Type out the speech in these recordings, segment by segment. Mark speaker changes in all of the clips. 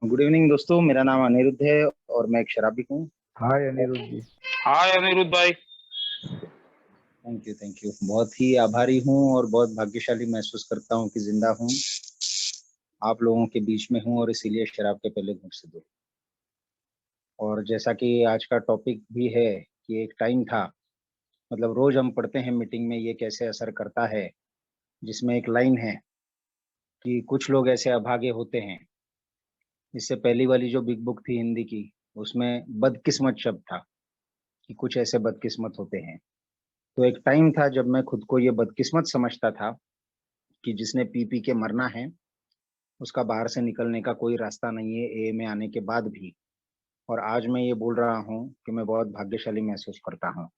Speaker 1: Good evening दोस्तों, मेरा नाम अनिरुद्ध है और मैं एक शराबी हूँ।
Speaker 2: हाय अनिरुद्ध जी।
Speaker 3: हाय अनिरुद्ध भाई।
Speaker 1: Thank you thank you. बहुत ही आभारी हूँ और बहुत भाग्यशाली महसूस करता हूँ कि जिंदा हूँ, आप लोगों के बीच में हूँ और इसीलिए शराब के पहले घूंट से दूर। और जैसा कि आज का टॉपिक भी है कि एक टाइम था, मतलब रोज हम पढ़ते हैं मीटिंग में ये कैसे असर करता है, जिसमें एक लाइन है कि कुछ लोग ऐसे अभागे होते हैं। इससे पहली वाली जो बिग बुक थी हिंदी की, उसमें बदकिस्मत शब्द था कि कुछ ऐसे बदकिस्मत होते हैं। तो एक टाइम था जब मैं खुद को ये बदकिस्मत समझता था कि जिसने पी पी के मरना है, उसका बाहर से निकलने का कोई रास्ता नहीं है ए में आने के बाद भी। और आज मैं ये बोल रहा हूँ कि मैं बहुत भाग्यशाली महसूस करता हूँ।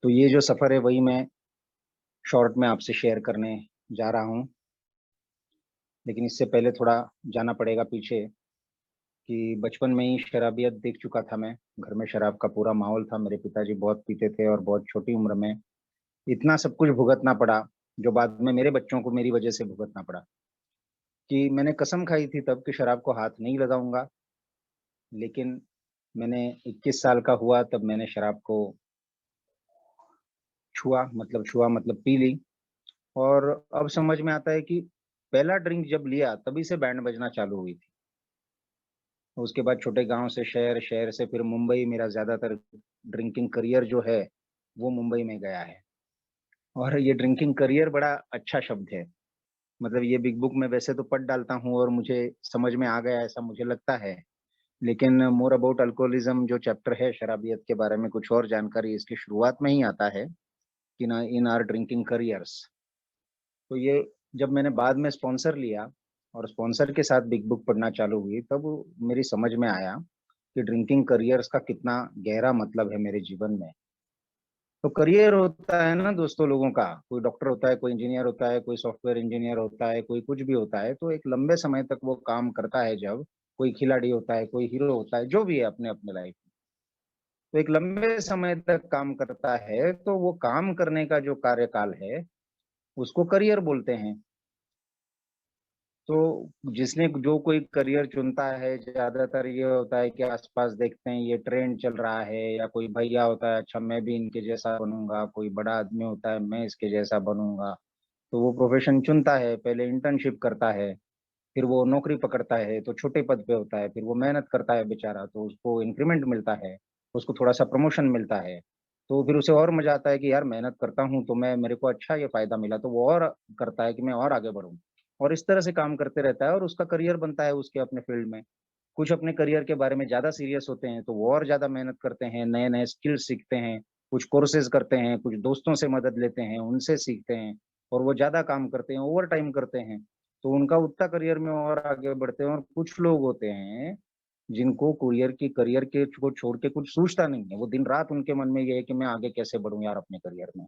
Speaker 1: तो ये जो सफ़र है वही मैं शॉर्ट में आपसे शेयर करने जा रहा हूँ। लेकिन इससे पहले थोड़ा जाना पड़ेगा पीछे कि बचपन में ही शराबियत देख चुका था मैं। घर में शराब का पूरा माहौल था, मेरे पिताजी बहुत पीते थे और बहुत छोटी उम्र में इतना सब कुछ भुगतना पड़ा, जो बाद में मेरे बच्चों को मेरी वजह से भुगतना पड़ा। कि मैंने कसम खाई थी तब कि शराब को हाथ नहीं लगाऊंगा, लेकिन मैंने 21 साल का हुआ तब मैंने शराब को छुआ मतलब पी ली। और अब समझ में आता है कि पहला ड्रिंक जब लिया तभी से बैंड बजना चालू हुई थी। उसके बाद छोटे गांव से शहर, शहर से फिर मुंबई, मेरा ज्यादातर ड्रिंकिंग करियर जो है वो मुंबई में गया है। और ये ड्रिंकिंग करियर बड़ा अच्छा शब्द है, मतलब ये बिग बुक में वैसे तो पढ़ डालता हूँ और मुझे समझ में आ गया ऐसा मुझे लगता है। लेकिन मोर अबाउट अल्कोहलिज्म जो चैप्टर है शराबियत के बारे में कुछ और जानकारी इसकी शुरुआत में ही आता है कि ना इन आर ड्रिंकिंग करियर्स। तो ये जब मैंने बाद में स्पॉन्सर लिया और स्पॉन्सर के साथ बिग बुक पढ़ना चालू हुई, तब मेरी समझ में आया कि ड्रिंकिंग करियर्स का कितना गहरा मतलब है मेरे जीवन में। तो करियर होता है ना दोस्तों लोगों का, कोई डॉक्टर होता है, कोई इंजीनियर होता है, कोई सॉफ्टवेयर इंजीनियर होता है, कोई कुछ भी होता है, तो एक लंबे समय तक वो काम करता है। जब कोई खिलाड़ी होता है, कोई हीरो होता है, जो भी है अपने अपने लाइफ में, तो एक लंबे समय तक काम करता है, तो वो काम करने का जो कार्यकाल है उसको करियर बोलते हैं। तो जिसने जो कोई करियर चुनता है, ज्यादातर ये होता है कि आसपास देखते हैं ये ट्रेंड चल रहा है, या कोई भैया होता है अच्छा मैं भी इनके जैसा बनूंगा, कोई बड़ा आदमी होता है मैं इसके जैसा बनूंगा। तो वो प्रोफेशन चुनता है, पहले इंटर्नशिप करता है, फिर वो नौकरी पकड़ता है तो छोटे पद पे होता है, फिर वो मेहनत करता है बेचारा तो उसको इंक्रीमेंट मिलता है, उसको थोड़ा सा प्रमोशन मिलता है। तो फिर उसे और मजा आता है कि यार मेहनत करता हूँ तो मैं, मेरे को अच्छा ये फायदा मिला, तो वो और करता है कि मैं और आगे बढ़ूँ। और इस तरह से काम करते रहता है और उसका करियर बनता है उसके अपने फील्ड में। कुछ अपने करियर के बारे में ज्यादा सीरियस होते हैं तो वो और ज्यादा मेहनत करते हैं, नए नए स्किल सीखते हैं, कुछ कोर्सेज करते हैं, कुछ दोस्तों से मदद लेते हैं, उनसे सीखते हैं, और वो ज्यादा काम करते हैं, ओवर टाइम करते हैं, तो उनका उतना करियर में और आगे बढ़ते हैं। और कुछ लोग होते हैं जिनको करियर के को छोड़ के कुछ सोचता नहीं है, वो दिन रात उनके मन में ये है कि मैं आगे कैसे बढ़ूं यार अपने करियर में।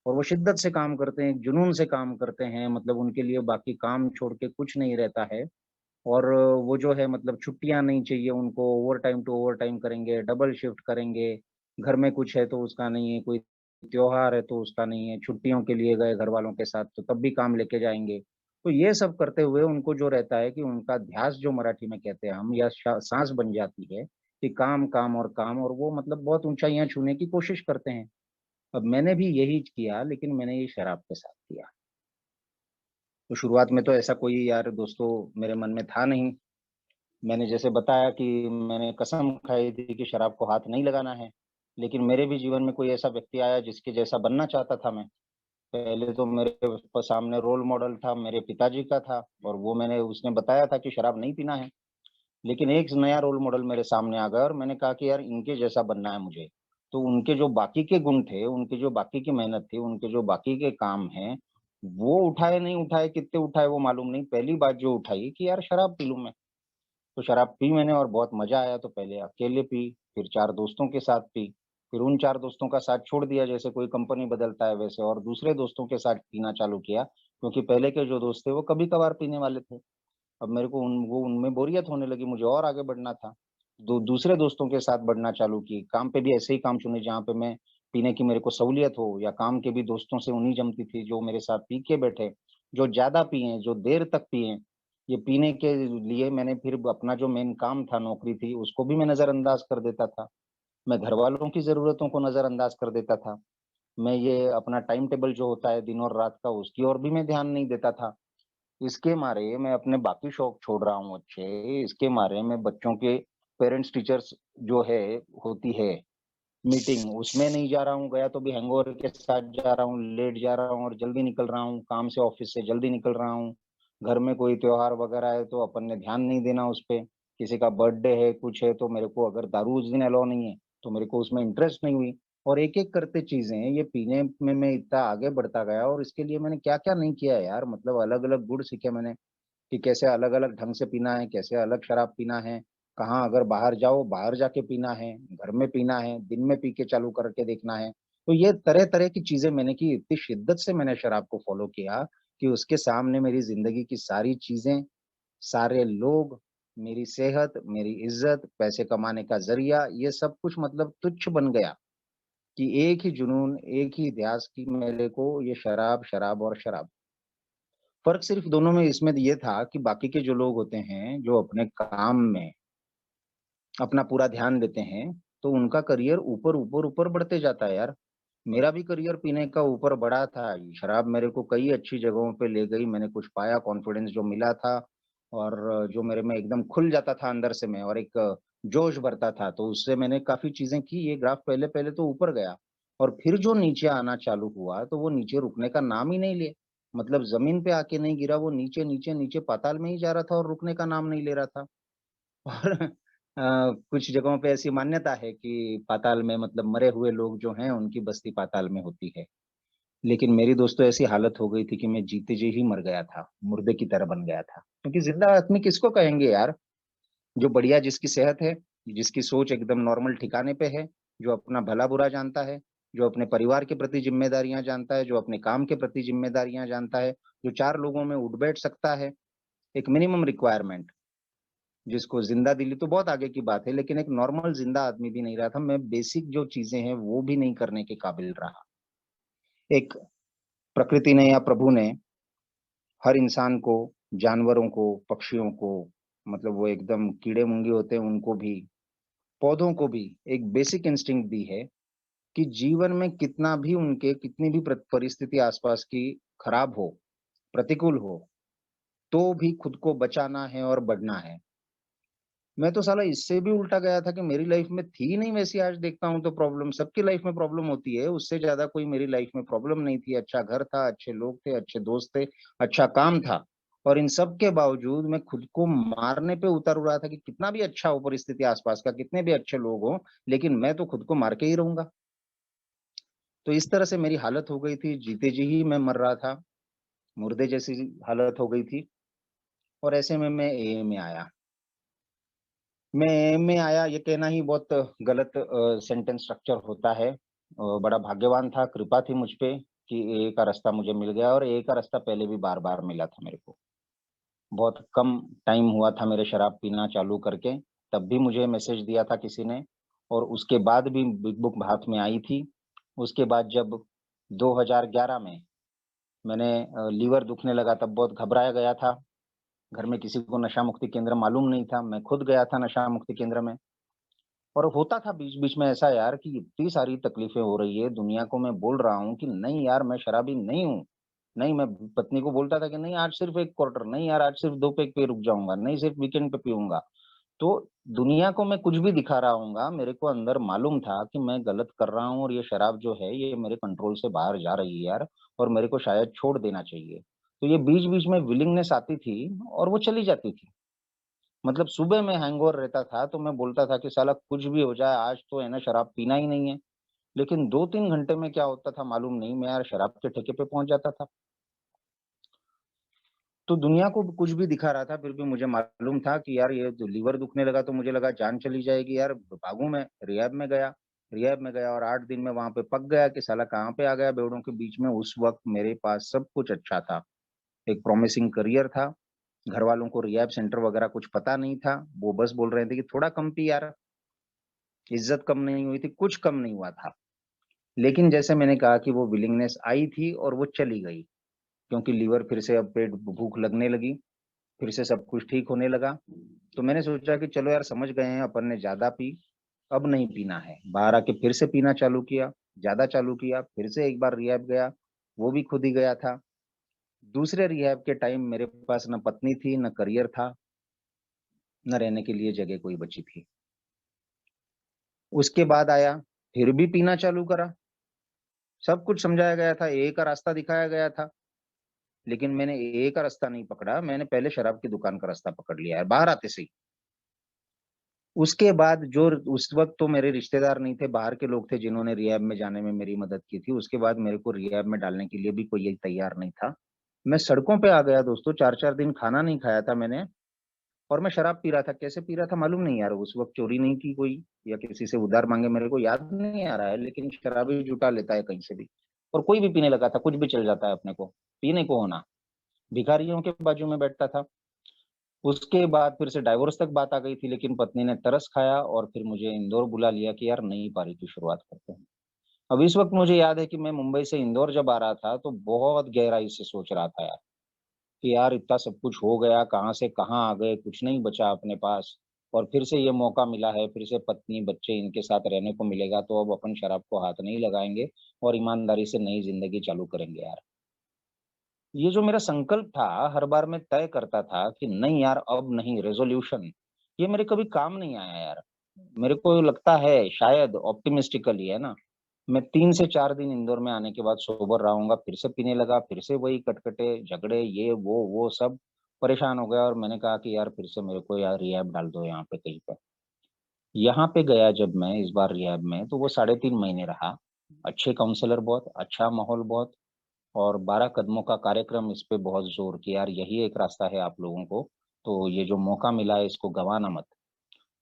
Speaker 1: और वो शिद्दत से काम करते हैं, जुनून से काम करते हैं, मतलब उनके लिए बाकी काम छोड़ के कुछ नहीं रहता है। और वो जो है मतलब छुट्टियां नहीं चाहिए उनको, overtime to overtime करेंगे, डबल शिफ्ट करेंगे। घर में कुछ है तो उसका नहीं है, कोई त्योहार है तो उसका नहीं है, छुट्टियों के लिए गए घर वालों के साथ तो तब भी काम लेके जाएंगे। तो ये सब करते हुए उनको जो रहता है कि उनका ध्यास, जो मराठी में कहते हैं हम, या सांस बन जाती है कि काम काम और काम, और वो मतलब बहुत ऊंचाइयां छूने की कोशिश करते हैं। अब मैंने भी यही किया, लेकिन मैंने ये शराब के साथ किया। तो शुरुआत में तो ऐसा कोई यार दोस्तों मेरे मन में था नहीं। मैंने जैसे बताया कि मैंने कसम खाई थी कि शराब को हाथ नहीं लगाना है, लेकिन मेरे भी जीवन में कोई ऐसा व्यक्ति आया जिसके जैसा बनना चाहता था मैं। पहले तो मेरे सामने रोल मॉडल था, मेरे पिताजी का था, और वो मैंने उसने बताया था कि शराब नहीं पीना है। लेकिन एक नया रोल मॉडल मेरे सामने आ गया और मैंने कहा कि यार इनके जैसा बनना है मुझे। तो उनके जो बाकी के गुण थे, उनके जो बाकी की मेहनत थी, उनके जो बाकी के काम हैं, वो उठाए नहीं उठाए, कितने उठाए वो मालूम नहीं, पहली बात जो उठाई कि यार शराब पी लूं मैं। तो शराब पी मैंने और बहुत मजा आया। तो पहले अकेले पी, फिर 4 दोस्तों के साथ पी, फिर उन 4 दोस्तों का साथ छोड़ दिया, जैसे कोई कंपनी बदलता है वैसे, और दूसरे दोस्तों के साथ पीना चालू किया, क्योंकि पहले के जो दोस्त थे वो कभी-कभार पीने वाले थे। अब मेरे को उनमें बोरियत होने लगी, मुझे और आगे बढ़ना था। दूसरे दोस्तों के साथ बढ़ना चालू की, काम पे भी ऐसे ही काम चुने जहाँ पे मैं पीने की मेरे को सहूलियत हो, या काम के भी दोस्तों से उन्हीं जमती थी जो मेरे साथ पी के बैठे, जो ज़्यादा पिएँ, जो देर तक पिएँ। ये पीने के लिए मैंने फिर अपना जो मेन काम था, नौकरी थी, उसको भी मैं नज़रअंदाज कर देता था। मैं घरवालों की ज़रूरतों को नज़रअंदाज कर देता था। मैं ये अपना टाइम टेबल जो होता है दिन और रात का, उसकी ओर भी मैं ध्यान नहीं देता था। इसके मारे मैं अपने बाकी शौक छोड़ रहा हूँ अच्छे, इसके मारे मैं बच्चों के पेरेंट्स टीचर्स जो है होती है मीटिंग, उसमें नहीं जा रहा हूँ, गया तो भी हैंगओवर के साथ जा रहा हूँ, लेट जा रहा हूँ और जल्दी निकल रहा हूँ, काम से ऑफिस से जल्दी निकल रहा हूँ। घर में कोई त्योहार वगैरह है तो अपन ने ध्यान नहीं देना उस पे, किसी का बर्थडे है, कुछ है तो मेरे को अगर दारू उस दिन अलाउ नहीं है, तो मेरे को उसमें इंटरेस्ट नहीं हुई और एक-एक करते चीज़ें ये पीने में मैं इतना आगे बढ़ता गया और इसके लिए मैंने क्या-क्या नहीं किया है यार, मतलब अलग-अलग गुण सीखे मैंने। कि कैसे अलग-अलग ढंग से पीना है, कैसे अलग शराब पीना है, कहाँ अगर बाहर जाओ, बाहर जाके पीना है, घर में पीना है, दिन में पी के चालू करके देखना है। तो ये तरह-तरह की चीज़ें मैंने की, इतनी शिद्दत से मैंने शराब को फ़ॉलो किया कि उसके सामने मेरी ज़िंदगी की सारी चीज़ें, सारे लोग, मेरी सेहत, मेरी इज़्ज़त, पैसे कमाने का ज़रिया, ये सब कुछ मतलब तुच्छ बन गया कि एक ही जुनून, एक ही ध्यास कि मेरे को ये शराब, शराब और शराब। फ़र्क सिर्फ़ दोनों में इसमें ये था कि बाकी के जो लोग होते हैं, जो अपने काम में अपना पूरा ध्यान देते हैं, तो उनका करियर ऊपर, ऊपर, ऊपर बढ़ते जाता है यार। मेरा भी करियर पीने का ऊपर बढ़ा था, ये शराब मेरे को कई अच्छी जगहों पे ले गई, मैंने कुछ पाया, कॉन्फिडेंस जो मिला था और जो मेरे में एकदम खुल जाता था अंदर से मैं और एक जोश भरता था, तो उससे मैंने काफ़ी चीज़ें की, ये ग्राफ पहले-पहले तो ऊपर गया और फिर जो नीचे आना चालू हुआ, तो वो नीचे रुकने का नाम ही नहीं लिए। मतलब ज़मीन पे आके नहीं गिरा, वो नीचे, नीचे, नीचे पाताल में ही जा रहा था और रुकने का नाम नहीं ले रहा था। और कुछ जगहों पे ऐसी मान्यता है कि पाताल में मतलब मरे हुए लोग जो हैं, उनकी बस्ती पाताल में होती है। लेकिन मेरी दोस्तों ऐसी हालत हो गई थी कि मैं जीते जी ही मर गया था, मुर्दे की तरह बन गया था। क्योंकि ज़िंदा आदमी किसको कहेंगे यार? जो बढ़िया जिसकी सेहत है, जिसकी सोच एकदम नॉर्मल ठिकाने पे है, जो अपना भला-बुरा जानता है, जो अपने परिवार के प्रति ज़िम्मेदारियाँ जानता है, जो अपने काम के प्रति ज़िम्मेदारियाँ जानता है, जो 4 लोगों में उठ-बैठ सकता है, एक मिनिमम रिक्वायरमेंट जिसको ज़िंदा-दिली तो बहुत आगे की बात है, लेकिन एक नॉर्मल ज़िंदा आदमी भी नहीं रहा था। मैं बेसिक जो चीज़ें हैं, वो भी नहीं करने के काबिल रहा। एक प्रकृति ने या प्रभु ने हर इंसान को, जानवरों को, पक्षियों को मतलब वो एकदम कीड़े-मुंगे होते हैं उनको भी, पौधों को भी एक बेसिक इंस्टिंक्ट दी है कि जीवन में कितना भी उनके कितनी भी परिस्थिति आसपास की खराब हो, प्रतिकूल हो, तो भी खुद को बचाना है और बढ़ना है। मैं तो साला इससे भी उल्टा गया था कि मेरी लाइफ में थी नहीं वैसी आज देखता हूँ तो प्रॉब्लम, सबकी लाइफ में प्रॉब्लम होती है, उससे ज़्यादा कोई मेरी लाइफ में प्रॉब्लम नहीं थी। अच्छा घर था, अच्छे लोग थे, अच्छे दोस्त थे, अच्छा काम था और इन सब के बावजूद मैं खुद को मारने पे उतर रहा था कि कितना भी अच्छा हो परिस्थिति आसपास का, कितने भी अच्छे लोग हों, लेकिन मैं तो खुद को मार के ही रहूँगा। तो इस तरह से मेरी हालत हो गई थी, जीते जी ही मैं मर रहा था, मुर्दे जैसी हालत हो गई थी और ऐसे में मैं एए में आया। मैं एए में आया ये कहना ही बहुत गलत सेंटेंस स्ट्रक्चर होता है। बड़ा भाग्यवान था, कृपा थी मुझ पे कि एए का रास्ता मुझे मिल गया और एए का रास्ता पहले भी बार-बार मिला था मेरे को। बहुत कम टाइम हुआ था मेरे शराब पीना चालू करके, तब भी मुझे मैसेज दिया था किसी ने और उसके बाद भी बिग बुक हाथ में आई थी। उसके बाद जब 2011 में मैंने लीवर दुखने लगा तब बहुत घबराया गया था। घर में किसी को नशा मुक्ति केंद्र मालूम नहीं था, मैं खुद गया था नशा मुक्ति केंद्र में और होता था बीच-बीच में ऐसा यार कि इतनी सारी तकलीफ़ें हो रही है, दुनिया को मैं बोल रहा हूँ कि नहीं यार मैं शराबी नहीं हूँ। नहीं, मैं पत्नी को बोलता था कि नहीं आज सिर्फ़ 1 क्वार्टर, नहीं यार आज सिर्फ़ 2 पेग पे रुक जाऊँगा, नहीं सिर्फ़ वीकेंड पे पीऊँगा। तो दुनिया को मैं कुछ भी दिखा रहा हूँगा, मेरे को अंदर मालूम था कि मैं गलत कर रहा हूँ और ये शराब जो है ये मेरे कंट्रोल से बाहर जा रही है यार और मेरे को शायद छोड़ देना चाहिए। तो ये बीच-बीच में विलिंगनेस आती थी और वो चली जाती थी। मतलब सुबह में हैंगओवर रहता था तो मैं बोलता था कि साला कुछ भी हो जाए आज तो है ना शराब पीना ही नहीं है। लेकिन 2-3 घंटे में क्या होता था मालूम नहीं, मैं यार शराब के ठेके पे पहुँच जाता था। तो दुनिया को कुछ भी दिखा रहा था, फिर भी मुझे मालूम था कि यार ये जो लीवर दुखने लगा तो मुझे लगा जान चली जाएगी यार, भागूँ मैं, रिहैब में गया। रिहैब में गया और 8 दिन में वहाँ पे पक गया कि साला कहाँ पे आ गया बेवड़ों के बीच में। उस वक़्त मेरे पास सब कुछ अच्छा था, एक प्रॉमिसिंग करियर था, घरवालों को रिहैब सेंटर वगैरह कुछ पता नहीं था। वो बस बोल रहे थे कि थोड़ा कम पी यार, इज़्ज़त कम नहीं हुई थी, कुछ कम नहीं हुआ था। लेकिन जैसे मैंने कहा कि वो विलिंगनेस आई थी और वो चली गई, क्योंकि लीवर फिर से अब पेट भूख लगने लगी। फिर से सब कुछ ठीक होने लगा। तो मैंने सोचा कि चलो यार समझ गए हैं अपन ने ज़्यादा पी, अब नहीं पीना है। बाहर आके फिर से पीना चालू किया, ज़्यादा चालू किया, फिर से एक बार रिहैब गया, वो भी खुद ही गया था। दूसरे रिहैब के टाइम मेरे पास ना पत्नी थी, ना करियर था, ना रहने के लिए जगह कोई बची थी। उसके बाद आया, फिर भी पीना चालू करा। सब कुछ समझाया गया था, ए का रास्ता दिखाया गया था, लेकिन मैंने ए का रास्ता नहीं पकड़ा, मैंने पहले शराब की दुकान का रास्ता पकड़ लिया है, बाहर आते से ही। उसके बाद जो उस वक़्त तो मेरे रिश्तेदार नहीं थे, बाहर के लोग थे जिन्होंने रिहैब में जाने में मेरी मदद की थी। उसके बाद मेरे को रिहैब में डालने के लिए भी कोई तैयार नहीं था। मैं सड़कों पे आ गया दोस्तों, 4-4 दिन खाना नहीं खाया था मैंने और मैं शराब पी रहा था। कैसे पी रहा था मालूम नहीं यार, उस वक़्त चोरी नहीं की कोई या किसी से उधार माँगे मेरे को याद नहीं आ रहा है, लेकिन शराबी जुटा लेता है कहीं से भी और कोई भी पीने लगा था, कुछ भी चल जाता है अपने को, पीने को होना। भिखारियों के बाजू में बैठता था। उसके बाद फिर से डाइवोर्स तक बात आ गई थी, लेकिन पत्नी ने तरस खाया और फिर मुझे इंदौर बुला लिया कि यार नई पारी की शुरुआत करते हैं। अब इस वक़्त मुझे याद है कि मैं मुंबई से इंदौर जब आ रहा था, तो बहुत गहराई से सोच रहा था यार, कि यार इतना सब कुछ हो गया, कहाँ से कहाँ आ गए, कुछ नहीं बचा अपने पास और फिर से ये मौका मिला है, फिर से पत्नी, बच्चे इनके साथ रहने को मिलेगा, तो अब अपन शराब को हाथ नहीं लगाएँगे और ईमानदारी से नई ज़िंदगी चालू करेंगे यार। ये जो मेरा संकल्प था, हर बार मैं तय करता था कि नहीं यार अब नहीं, रेज़ोल्यूशन, ये मेरे कभी काम नहीं आया यार। मेरे को लगता है शायद ऑप्टिमिस्टिकली है ना, मैं 3 से 4 दिन इंदौर में आने के बाद सोबर रहूँगा, फिर से पीने लगा, फिर से वही कटकटे, झगड़े, ये वो सब परेशान हो गया और मैंने कहा कि यार फिर से मेरे को यार रिहैब डाल दो यहाँ पे कहीं पे। यहाँ पे गया जब मैं इस बार रिहैब में, तो वो साढ़े 3 महीने रहा। अच्छे काउंसलर बहुत, अच्छा माहौल बहुत और 12 कदमों का कार्यक्रम इस पे बहुत ज़ोर कि यार यही एक रास्ता है आप लोगों को, तो ये जो मौका मिला है इसको गँवाना मत।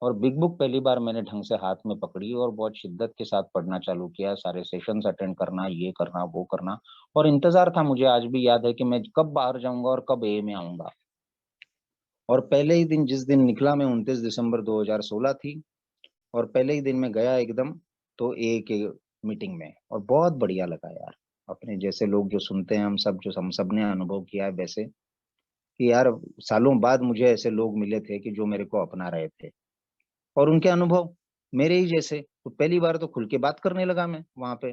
Speaker 1: और बिग बुक पहली बार मैंने ढंग से हाथ में पकड़ी और बहुत शिद्दत के साथ पढ़ना चालू किया, सारे सेशंस अटेंड करना, ये करना, वो करना और इंतज़ार था मुझे आज भी याद है कि मैं कब बाहर जाऊँगा और कब ए में आऊँगा। और पहले ही दिन जिस दिन निकला मैं 29 दिसंबर 2016 थी और पहले ही दिन मैं गया एकदम तो ए के मीटिंग में और बहुत बढ़िया लगा यार। अपने जैसे लोग जो सुनते हैं हम सब ने अनुभव किया है वैसे, कि यार सालों बाद मुझे ऐसे लोग मिले थे कि जो मेरे को अपना रहे थे और उनके अनुभव मेरे ही जैसे। तो पहली बार तो खुल के बात करने लगा मैं वहाँ पे।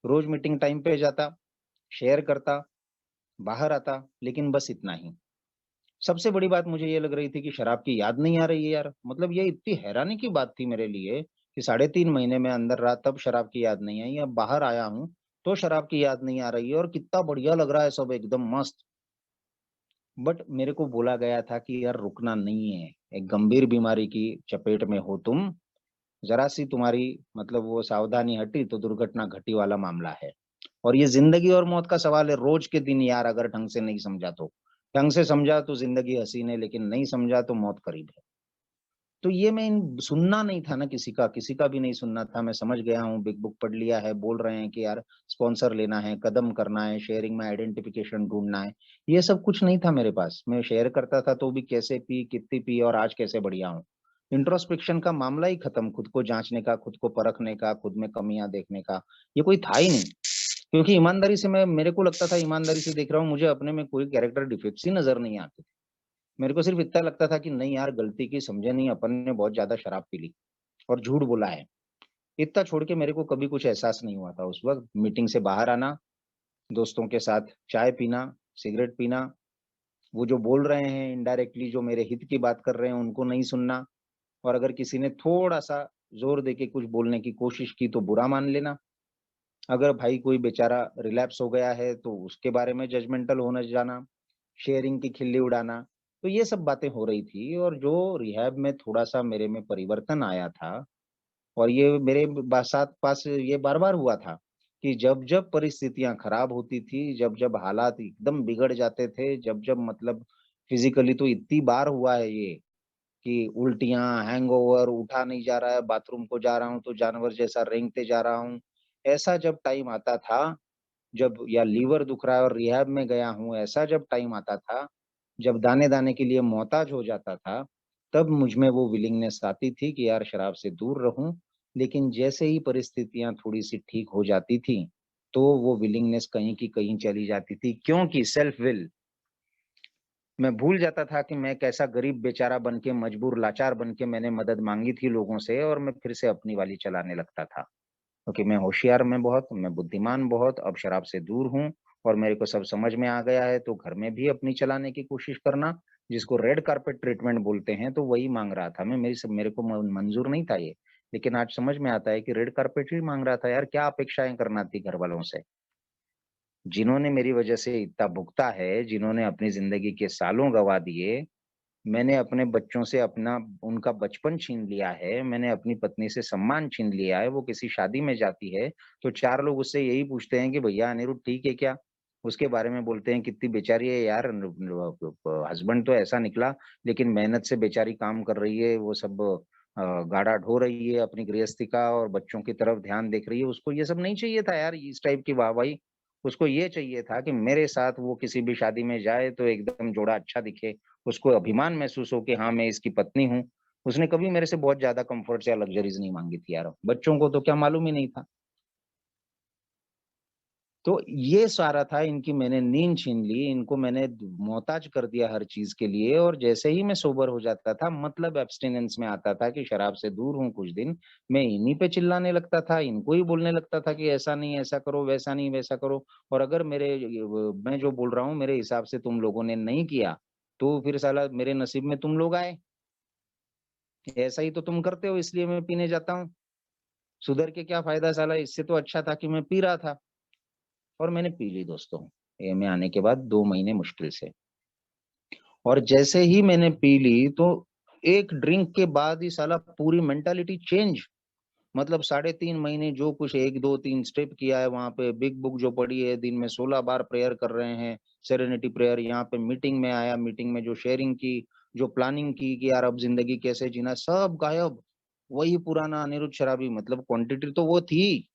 Speaker 1: रोज़ मीटिंग टाइम पे जाता, शेयर करता, बाहर आता, लेकिन बस इतना ही। सबसे बड़ी बात मुझे ये लग रही थी कि शराब की याद नहीं आ रही है यार। मतलब ये इतनी हैरानी की बात थी मेरे लिए कि साढ़े 3 महीने में अंदर रहा तब शराब की याद नहीं आई, अब बाहर आया हूँ, तो शराब की याद नहीं आ रही है और कितना बढ़िया लग रहा है सब एकदम मस्त। बट मेरे को बोला गया था कि यार रुकना नहीं है, एक गंभीर बीमारी की चपेट में हो तुम, ज़रा-सी तुम्हारी मतलब वो सावधानी हटी तो दुर्घटना घटी वाला मामला है। और ये ज़िंदगी और मौत का सवाल है, रोज़ के दिन यार अगर ढंग से नहीं समझा तो। ढंग से समझा तो ज़िंदगी हसीन है, लेकिन नहीं समझा तो मौत करीब है। तो ये मैं इन सुनना नहीं था ना किसी का भी नहीं सुनना था। मैं समझ गया हूँ, बिग बुक पढ़ लिया है, बोल रहे हैं कि यार स्पॉन्सर लेना है, कदम करना है, शेयरिंग में आइडेंटिफिकेशन ढूँढना है। ये सब कुछ नहीं था मेरे पास। मैं शेयर करता था तो भी कैसे पी, कितनी पी और आज कैसे बढ़िया हूँ। इंट्रोस्पेक्शन का मामला ही खत्म, खुद को जाँचने का, खुद को परखने का, खुद में कमियाँ देखने का, ये कोई था ही नहीं। क्योंकि ईमानदारी से मैं मेरे को लगता था ईमानदारी से देख रहा हूँ, मुझे अपने में कोई कैरेक्टर डिफेक्ट्स ही नज़र नहीं आते थे। मेरे को सिर्फ़ इतना लगता था कि नहीं यार गलती की, समझे नहीं, अपन ने बहुत ज़्यादा शराब पी ली और झूठ बोला है। इतना छोड़ के मेरे को कभी कुछ एहसास नहीं हुआ था उस वक़्त। मीटिंग से बाहर आना, दोस्तों के साथ चाय पीना, सिगरेट पीना, वो जो बोल रहे हैं इनडायरेक्टली जो मेरे हित की बात कर रहे हैं उनको नहीं सुनना और अगर किसी ने थोड़ा-सा ज़ोर देके कुछ बोलने की कोशिश की तो बुरा मान लेना। अगर भाई कोई बेचारा रिलैप्स हो गया है तो उसके बारे में जजमेंटल होने जाना, शेयरिंग की खिल्ली उड़ाना, तो ये सब बातें हो रही थी और जो रिहैब में थोड़ा-सा मेरे में परिवर्तन आया था और ये मेरे साथ पास ये बार-बार हुआ था कि जब-जब परिस्थितियाँ खराब होती थी, जब-जब हालात एकदम बिगड़ जाते थे, जब-जब मतलब फिज़िकली तो इतनी बार हुआ है ये कि उल्टियाँ, हैंगओवर, उठा नहीं जा रहा है, बाथरूम को जा रहा हूँ तो जानवर जैसा रेंगते जा रहा हूँ। ऐसा जब टाइम आता था, जब या लीवर दुख रहा है और रिहैब में गया हूँ, ऐसा जब टाइम आता था, जब दाने-दाने के लिए मोहताज हो जाता था, तब मुझ में वो विलिंगनेस आती थी कि यार शराब से दूर रहूँ। लेकिन जैसे ही परिस्थितियाँ थोड़ी-सी ठीक हो जाती थी, तो वो विलिंगनेस कहीं की कहीं चली जाती थी क्योंकि सेल्फ विल मैं भूल जाता था कि मैं कैसा गरीब बेचारा बन के, मजबूर लाचार बन के मैंने मदद माँगी थी लोगों से, और मैं फिर से अपनी वाली चलाने लगता था। क्योंकि मैं होशियार मैं बहुत, मैं बुद्धिमान बहुत, अब शराब से दूर हूँ और मेरे को सब समझ में आ गया है, तो घर में भी अपनी चलाने की कोशिश करना, जिसको रेड कार्पेट ट्रीटमेंट बोलते हैं, तो वही माँग रहा था मैं। मेरे को म मंज़ूर नहीं था ये। लेकिन आज समझ में आता है कि रेड कार्पेट ही माँग रहा था यार, क्या अपेक्षाएँ करना थी घरवालों से? जिन्होंने मेरी वजह से इतना भुगता है, जिन्होंने अपनी ज़िंदगी के सालों गँवा दिए, मैंने अपने बच्चों से अपना उनका बचपन छीन लिया है, मैंने अपनी पत्नी से सम्मान छीन लिया है, वो किसी शादी में जाती है, तो 4 लोग उससे यही पूछते हैं कि भैया अनिरुद्ध ठीक है क्या? उसके बारे में बोलते हैं कितनी बेचारी है यार, न न प हस्बैंड तो ऐसा निकला, लेकिन मेहनत से बेचारी काम कर रही है, वो सब गाड़ा ढो रही है अपनी गृहस्थी का और बच्चों की तरफ ध्यान देख रही है, उसको ये सब नहीं चाहिए था यार, इस टाइप की वाहवाही। उसको ये चाहिए था कि मेरे साथ वो किसी भी शादी में जाए तो एकदम जोड़ा अच्छा दिखे, उसको अभिमान महसूस हो कि हाँ, मैं इसकी पत्नी हूँ। उसने कभी मेरे से बहुत ज़्यादा कम्फर्ट्स या लग्ज़रीज़ नहीं माँगी थी यार। बच्चों को तो क्या मालूम ही नहीं था। तो ये सारा था, इनकी मैंने नींद छीन ली, इनको मैंने मोहताज कर दिया हर चीज़ के लिए, और जैसे ही मैं सोबर हो जाता था, मतलब एब्स्टिनेंस में आता था कि शराब से दूर हूँ कुछ दिन, मैं इन्हीं पे चिल्लाने लगता था, इनको ही बोलने लगता था कि ऐसा नहीं ऐसा करो, वैसा नहीं वैसा करो, और अगर मैं जो बोल रहा हूँ मेरे हिसाब से तुम लोगों ने नहीं किया, तो फिर साला मेरे नसीब में तुम लोग आए। ऐसा ही तो तुम करते हो, इसलिए मैं पीने जाता हूँ। सुधर के क्या फ़ायदा साला, इससे तो अच्छा था कि मैं पी रहा था। और मैंने पी ली दोस्तों, ये में आने के बाद 2 महीने मुश्किल से। और जैसे ही मैंने पी ली, तो एक ड्रिंक के बाद ही साला पूरी मेंटालिटी चेंज। मतलब साढ़े 3 महीने जो कुछ 1, 2, 3 स्टेप किया है वहाँ पे, बिग बुक जो पढ़ी है, दिन में 16 बार प्रेयर कर रहे हैं, सेरेनिटी प्रेयर, यहाँ पे मीटिंग में आया, मीटिंग में जो शेयरिंग की, जो प्लानिंग की कि यार अब ज़िंदगी कैसे जीना, सब गायब। वही पुराना अनिरुद्ध शराबी, मतलब क्वांटिटी तो वो थी,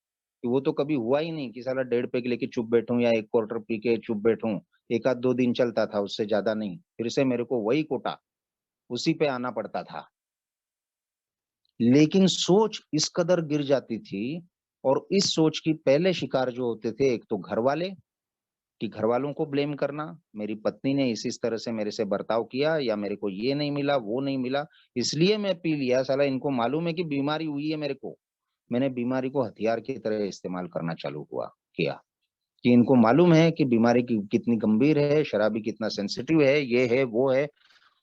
Speaker 1: कि वो तो कभी हुआ ही नहीं कि साला डेढ़ पैग लेके चुप बैठूँ या 1 क्वार्टर पी के चुप बैठूँ। 1 आध 2 दिन चलता था, उससे ज़्यादा नहीं। फिर से मेरे को वही कोटा, उसी पे आना पड़ता था। लेकिन सोच इस कदर गिर जाती थी, और इस सोच की पहले शिकार जो होते थे, एक तो घरवाले, कि घरवालों को ब्लेम करना, मेरी पत्नी ने इस तरह से मेरे से बर्ताव किया, या मेरे को ये नहीं मिला, वो नहीं मिला, इसलिए मैं पी लिया। साला इनको मालूम है कि बीमारी हुई है मेरे को। मैंने बीमारी को हथियार की तरह इस्तेमाल करना चालू किया, कि इनको मालूम है कि बीमारी की कितनी गंभीर है, शराबी कितना सेंसिटिव है, ये है, वो है,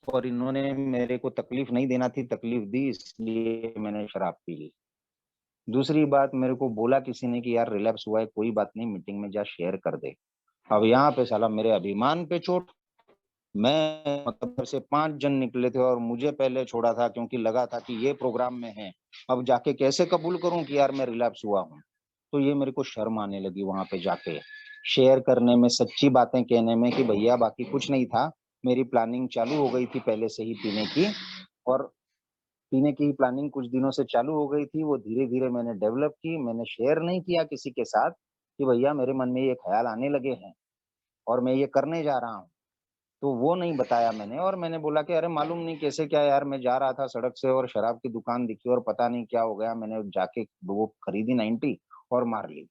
Speaker 1: और इन्होंने मेरे को तकलीफ नहीं देना थी, तकलीफ दी, इसलिए मैंने शराब पी ली। दूसरी बात, मेरे को बोला किसी ने कि यार रिलैप्स हुआ है, कोई बात नहीं, मीटिंग में जा शेयर कर दे। अब यहाँ पे साला मेरे अभिमान पे चोट। मैं मतलब घर से 5 जन निकले थे और मुझे पहले छोड़ा था, क्योंकि लगा था कि ये प्रोग्राम में है। अब जाके कैसे कबूल करूँ कि यार मैं रिलैप्स हुआ हूँ? तो ये मेरे को शर्म आने लगी वहाँ पे जाके, शेयर करने में, सच्ची बातें कहने में, कि भैया बाकी कुछ नहीं था। मेरी प्लानिंग चालू हो गई थी पहले से ही पीने की, और पीने की प्लानिंग कुछ दिनों से चालू हो गई थी, वो धीरे-धीरे मैंने डेवलप की। मैंने शेयर नहीं किया किसी के साथ कि भैया मेरे मन में ये ख़्याल आने लगे हैं और मैं ये करने जा रहा हूँ। तो वो नहीं बताया मैंने, और मैंने बोला कि अरे मालूम नहीं कैसे क्या यार, मैं जा रहा था सड़क से और शराब की दुकान दिखी और पता नहीं क्या हो गया, मैंने जाके वो खरीदी 90 और मार ली।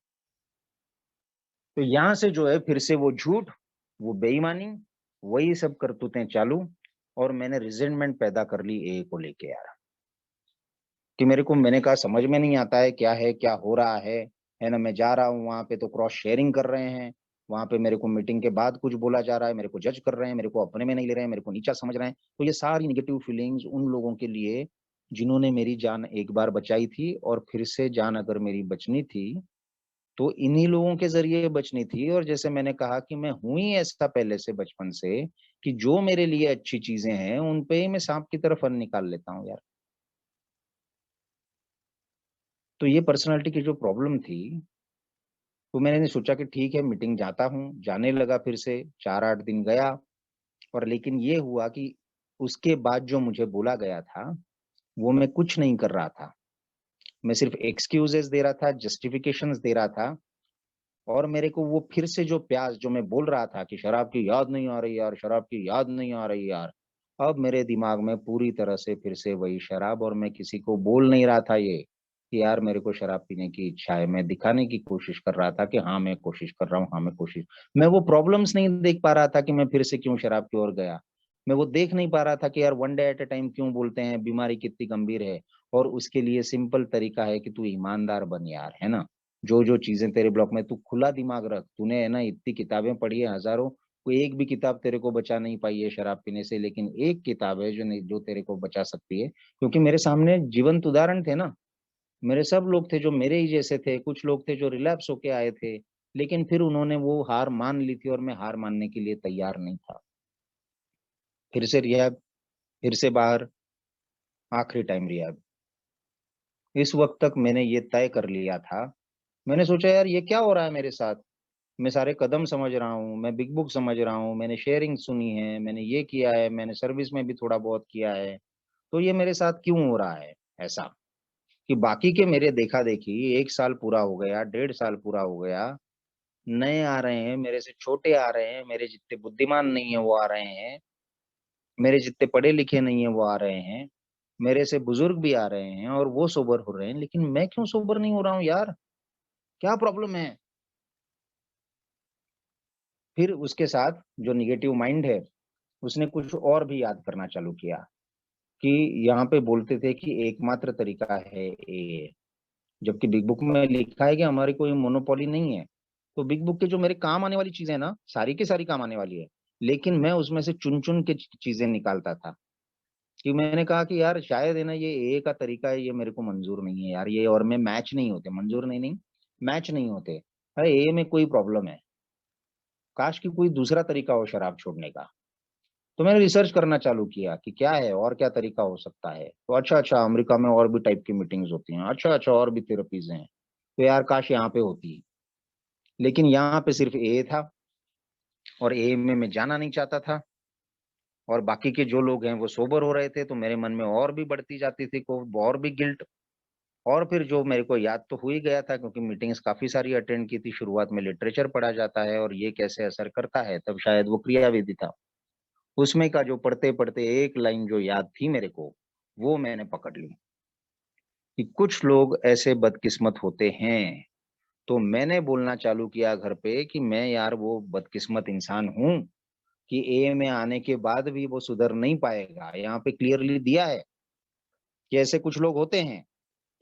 Speaker 1: तो यहाँ से जो है फिर से वो झूठ, वो बेईमानी, वही सब करतूतें चालू, और मैंने रिज़ेंटमेंट पैदा कर ली ए को लेके यार। कि मेरे को, मैंने कहा समझ में नहीं आता है, क्या हो रहा है ना? मैं जा रहा हूँ वहाँ पे तो क्रॉस शेयरिंग कर रहे हैं, वहाँ पे मेरे को मीटिंग के बाद कुछ बोला जा रहा है, मेरे को जज कर रहे हैं, मेरे को अपने में नहीं ले रहे हैं, मेरे को नीचा समझ रहे हैं। तो ये सारी नेगेटिव फीलिंग्स उन लोगों के लिए, जिन्होंने मेरी जान एक बार बचाई थी, और फिर से जान अगर मेरी बचनी थी, तो इन्हीं लोगों के ज़रिए बचनी थी। और जैसे मैंने कहा कि मैं हूँ ही ऐसा पहले से बचपन से, कि जो मेरे लिए अच्छी चीज़ें हैं, उन पे ही मैं साँप की तरह फन निकाल लेता हूँ यार। तो ये पर्सनैलिटी की जो प्रॉब्लम थी, तो मैंने सोचा कि ठीक है मीटिंग जाता हूँ, जाने लगा फिर से, 4-8 दिन गया, और लेकिन ये हुआ कि उसके बाद जो मुझे बोला गया था, वो मैं कुछ नहीं कर रहा था। मैं सिर्फ़ एक्सक्यूज़ेज़ दे रहा था, जस्टिफिकेशंस दे रहा था, और मेरे को वो फिर से जो प्यास, जो मैं बोल रहा था कि शराब की याद नहीं आ रही यार, शराब की याद नहीं आ रही यार। अब मेरे दिमाग में पूरी तरह से फिर से वही शराब, और मैं किसी को बोल नहीं रहा था ये, कि यार मेरे को शराब पीने की इच्छा है। मैं दिखाने की कोशिश कर रहा था कि हाँ, मैं कोशिश कर रहा हूँ, हाँ, मैं वो प्रॉब्लम्स नहीं देख पा रहा था कि मैं फिर से क्यों शराब की ओर गया। मैं वो देख नहीं पा रहा था कि यार one day at A time क्यों बोलते हैं, बीमारी कितनी गंभीर है। और उसके लिए सिंपल तरीका है कि तू ईमानदार बन यार, है ना? जो जो चीजें तेरे ब्लॉक में, तू खुला दिमाग रख। तूने है ना इतनी किताबें पढ़ी है हजारों, कोई एक भी किताब तेरे को बचा नहीं पाई है शराब पीने से, लेकिन एक किताब है जो नहीं, जो तेरे को बचा सकती है। क्योंकि मेरे सामने जीवंत उदाहरण थे ना। मेरे सब लोग थे जो मेरे ही जैसे थे, कुछ लोग थे जो रिलैप्स होके आए थे, लेकिन फिर उन्होंने वो हार मान ली थी और मैं हार मानने के लिए तैयार नहीं था। फिर से रिहैब, फिर से बाहर, आखिरी टाइम रिहैब। इस वक्त तक मैंने ये तय कर लिया था। मैंने सोचा यार ये क्या हो रहा है मेरे साथ। मैं सारे कदम समझ रहा हूँ, मैं बिग बुक समझ रहा हूँ, मैंने शेयरिंग सुनी है, मैंने ये किया है, मैंने सर्विस में भी थोड़ा बहुत किया है। तो ये मेरे साथ क्यों हो रहा है ऐसा, कि बाकी के मेरे देखा देखी 1 साल पूरा हो गया, 1.5 साल पूरा हो गया, नए आ रहे हैं, मेरे से छोटे आ रहे हैं, मेरे जितने बुद्धिमान नहीं है वो आ रहे हैं, मेरे जितने पढ़े लिखे नहीं है वो आ रहे हैं, मेरे से बुजुर्ग भी आ रहे हैं और वो सोबर हो रहे हैं, लेकिन मैं क्यों सोबर नहीं हो रहा हूँ यार? क्या प्रॉब्लम है? फिर उसके साथ जो निगेटिव माइंड है, उसने कुछ और भी याद करना चालू किया कि यहाँ पे बोलते थे कि एकमात्र तरीका है ए, जबकि बिग बुक में लिखा है कि हमारी कोई मोनोपोली नहीं है। तो बिग बुक के जो मेरे काम आने वाली चीजें है ना, सारी की सारी काम आने वाली है, लेकिन मैं उसमें से चुन चुन के चीजें निकालता था। कि मैंने कहा कि यार शायद है ना ये ए का तरीका है, ये मेरे को मंजूर नहीं है यार, ये और मैं मैच नहीं होते, मंजूर नहीं, नहीं मैच नहीं होते। अरे ए में कोई प्रॉब्लम है, काश कि कोई दूसरा तरीका हो शराब छोड़ने का। तो मैंने रिसर्च करना चालू किया कि क्या है और क्या तरीका हो सकता है। तो अच्छा अच्छा, अमेरिका में और भी टाइप की मीटिंग्स होती हैं, अच्छा अच्छा और भी थेरेपीज हैं। तो यार काश यहाँ पे होती, लेकिन यहाँ पे सिर्फ ए था, और ए में मैं जाना नहीं चाहता था। और बाकी के जो लोग हैं वो सोबर हो रहे थे, तो मेरे मन में और भी बढ़ती जाती थी को और भी गिल्ट। और फिर जो मेरे को याद तो हो ही गया था, क्योंकि मीटिंग्स काफी सारी अटेंड की थी, शुरुआत में लिटरेचर पढ़ा जाता है और ये कैसे असर करता है, तब शायद वो क्रियाविधि था। उसमें का जो पढ़ते पढ़ते एक लाइन जो याद थी मेरे को, वो मैंने पकड़ ली कि कुछ लोग ऐसे बदकिस्मत होते हैं। तो मैंने बोलना चालू किया घर पे कि मैं यार वो बदकिस्मत इंसान हूँ कि ए में आने के बाद भी वो सुधर नहीं पाएगा। यहाँ पे क्लियरली दिया है कि ऐसे कुछ लोग होते हैं।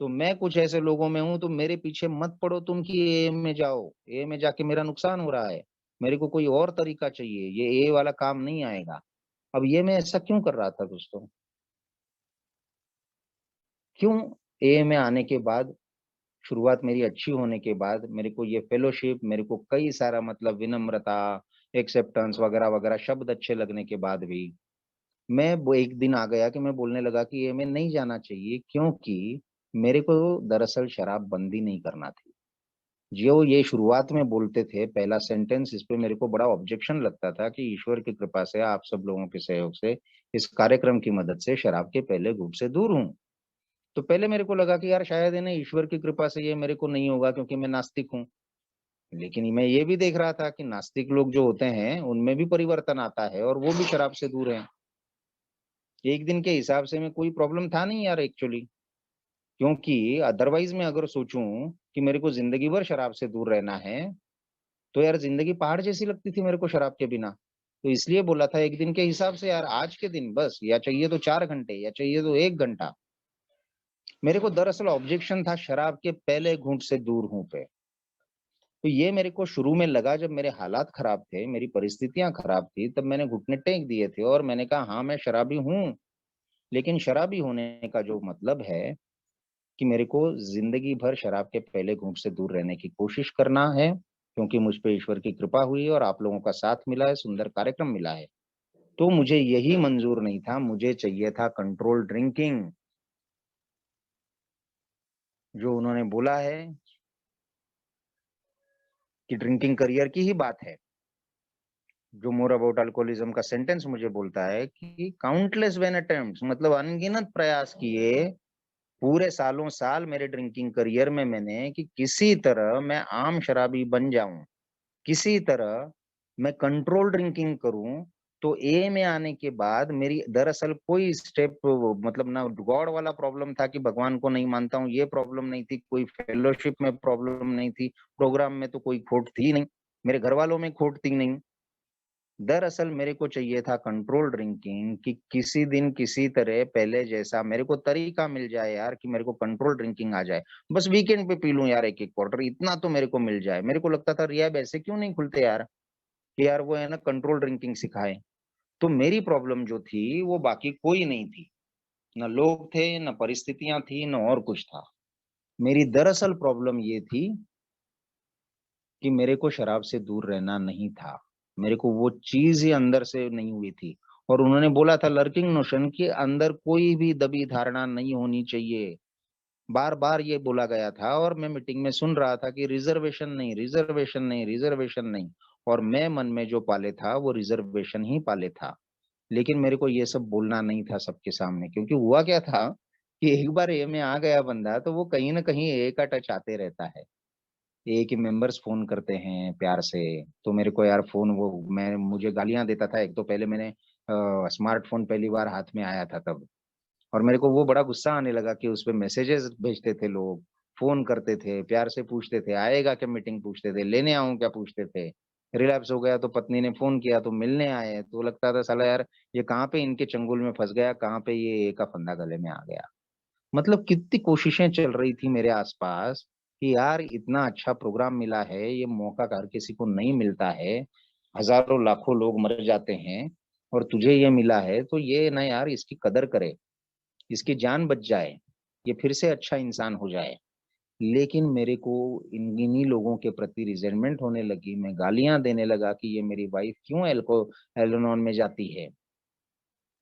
Speaker 1: तो मैं कुछ ऐसे लोगों में हूं, तो मेरे पीछे मत पड़ो तुम कि ए में जाओ, ए में जाके मेरा नुकसान हो रहा है। मेरे को कोई और तरीका चाहिए, ये ए वाला काम नहीं आएगा। अब ये मैं ऐसा क्यों कर रहा था दोस्तों? क्यों? ए में आने के बाद, शुरुआत मेरी अच्छी होने के बाद, मेरे को ये फेलोशिप, मेरे को कई सारा मतलब विनम्रता, एक्सेप्टेंस वगैरह वगैरह शब्द अच्छे लगने के बाद भी, मैं वो एक दिन आ गया कि मैं बोलने लगा कि ये मैं नहीं जाना चाहिए, क्योंकि मेरे को दरअसल शराब बंदी नहीं करना थी। जो ये शुरुआत में बोलते थे पहला सेंटेंस, इस पे मेरे को बड़ा ऑब्जेक्शन लगता था कि ईश्वर की कृपा से, आप सब लोगों के सहयोग से, इस कार्यक्रम की मदद से शराब के पहले घूंट से दूर हूँ। तो पहले मेरे को लगा कि यार शायद है ना ईश्वर की कृपा से ये मेरे को नहीं होगा, क्योंकि मैं नास्तिक हूँ। लेकिन मैं ये भी देख रहा था कि नास्तिक लोग जो होते हैं उनमें भी परिवर्तन आता है और वो भी शराब से दूर हैं। एक दिन के हिसाब से में कोई प्रॉब्लम था नहीं यार एक्चुअली। क्योंकि अदरवाइज मैं अगर सोचूं कि मेरे को जिंदगी भर शराब से दूर रहना है, तो यार जिंदगी पहाड़ जैसी लगती थी मेरे को शराब के बिना। तो इसलिए बोला था एक दिन के हिसाब से, यार आज के दिन बस, या चाहिए तो 4 घंटे, या चाहिए तो 1 घंटा। मेरे को दरअसल ऑब्जेक्शन था शराब के पहले घूंट से दूर हूं पे। तो ये मेरे को शुरू में लगा जब मेरे हालात खराब थे, मेरी परिस्थितियां खराब थी, तब मैंने घुटने टेक दिए थे और मैंने कहा हाँ मैं शराबी हूँ। लेकिन शराबी होने का जो मतलब है कि मेरे को जिंदगी भर शराब के पहले घूंट से दूर रहने की कोशिश करना है, क्योंकि मुझ पे ईश्वर की कृपा हुई है और आप लोगों का साथ मिला है, सुंदर कार्यक्रम मिला है। तो मुझे यही मंजूर नहीं था, मुझे चाहिए था कंट्रोल ड्रिंकिंग। जो उन्होंने बोला है कि ड्रिंकिंग करियर की ही बात है, जो मोर अबाउट अल्कोहलिज्म का सेंटेंस मुझे बोलता है कि काउंटलेस वेन अटेम्प्ट्स, मतलब अनगिनत प्रयास किए पूरे सालों साल मेरे ड्रिंकिंग करियर में मैंने, कि किसी तरह मैं आम शराबी बन जाऊं, किसी तरह मैं कंट्रोल ड्रिंकिंग करूं। तो ए में आने के बाद मेरी दरअसल कोई स्टेप, मतलब ना गॉड वाला प्रॉब्लम था कि भगवान को नहीं मानता हूँ, ये प्रॉब्लम नहीं थी, कोई फेलोशिप में प्रॉब्लम नहीं थी, प्रोग्राम में तो कोई खोट थी नहीं, मेरे घर वालों में खोट थी नहीं। दरअसल मेरे को चाहिए था कंट्रोल ड्रिंकिंग, कि किसी दिन किसी तरह पहले जैसा मेरे को तरीका मिल जाए यार, कि मेरे को कंट्रोल ड्रिंकिंग आ जाए। बस वीकेंड पे पी लूं यार एक एक क्वार्टर, इतना तो मेरे को मिल जाए। मेरे को लगता था रिहैब ऐसे क्यों नहीं खुलते यार, कि यार वो है ना कंट्रोल ड्रिंकिंग सिखाए। तो मेरी प्रॉब्लम जो थी वो बाकी कोई नहीं थी, न लोग थे, न परिस्थितियां थी, न और कुछ था। मेरी दरअसल प्रॉब्लम ये थी कि मेरे को शराब से दूर रहना नहीं था। मेरे को वो चीज ही अंदर से नहीं हुई थी। और उन्होंने बोला था लर्किंग नोशन कि अंदर कोई भी दबी धारणा नहीं होनी चाहिए। बार बार ये बोला गया था, और मैं मीटिंग में सुन रहा था कि रिजर्वेशन नहीं, रिजर्वेशन नहीं, रिजर्वेशन नहीं। और मैं मन में जो पाले था वो रिजर्वेशन ही पाले था। लेकिन मेरे को ये सब बोलना नहीं था सबके सामने, क्योंकि हुआ क्या था कि एक बार ये में आ गया बंदा तो वो कहीं ना कहीं एक का टच आते रहता है। एक ही मेंबर्स फोन करते हैं प्यार से। तो मेरे को यार फोन, वो मैं मुझे गालियां देता था। एक तो पहले मैंने स्मार्टफोन पहली बार हाथ में आया था तब, और मेरे को वो बड़ा गुस्सा आने लगा कि उस पे मैसेजेस भेजते थे लोग, फोन करते थे, प्यार से पूछते थे आएगा क्या मीटिंग, पूछते थे लेने आऊं क्या, पूछते थे। रिलैप्स हो गया तो पत्नी ने फोन किया तो मिलने आए, तो लगता था साला यार ये कहाँ पे इनके चंगुल में फंस गया, कहाँ पे ये एक का फंदा गले में आ गया। मतलब कितनी कोशिशें चल रही थी मेरे आसपास कि यार इतना अच्छा प्रोग्राम मिला है, ये मौका हर किसी को नहीं मिलता है। हजारों लाखों लोग मर जाते हैं, और तुझे ये मिला है तो ये ना यार इसकी कदर करे, इसकी जान बच जाए, ये फिर से अच्छा इंसान हो जाए। लेकिन मेरे को इन्हीं लोगों के प्रति रिजेंटमेंट होने लगी। मैं गालियां देने लगा कि ये मेरी वाइफ क्यों एलोनॉन में जाती है।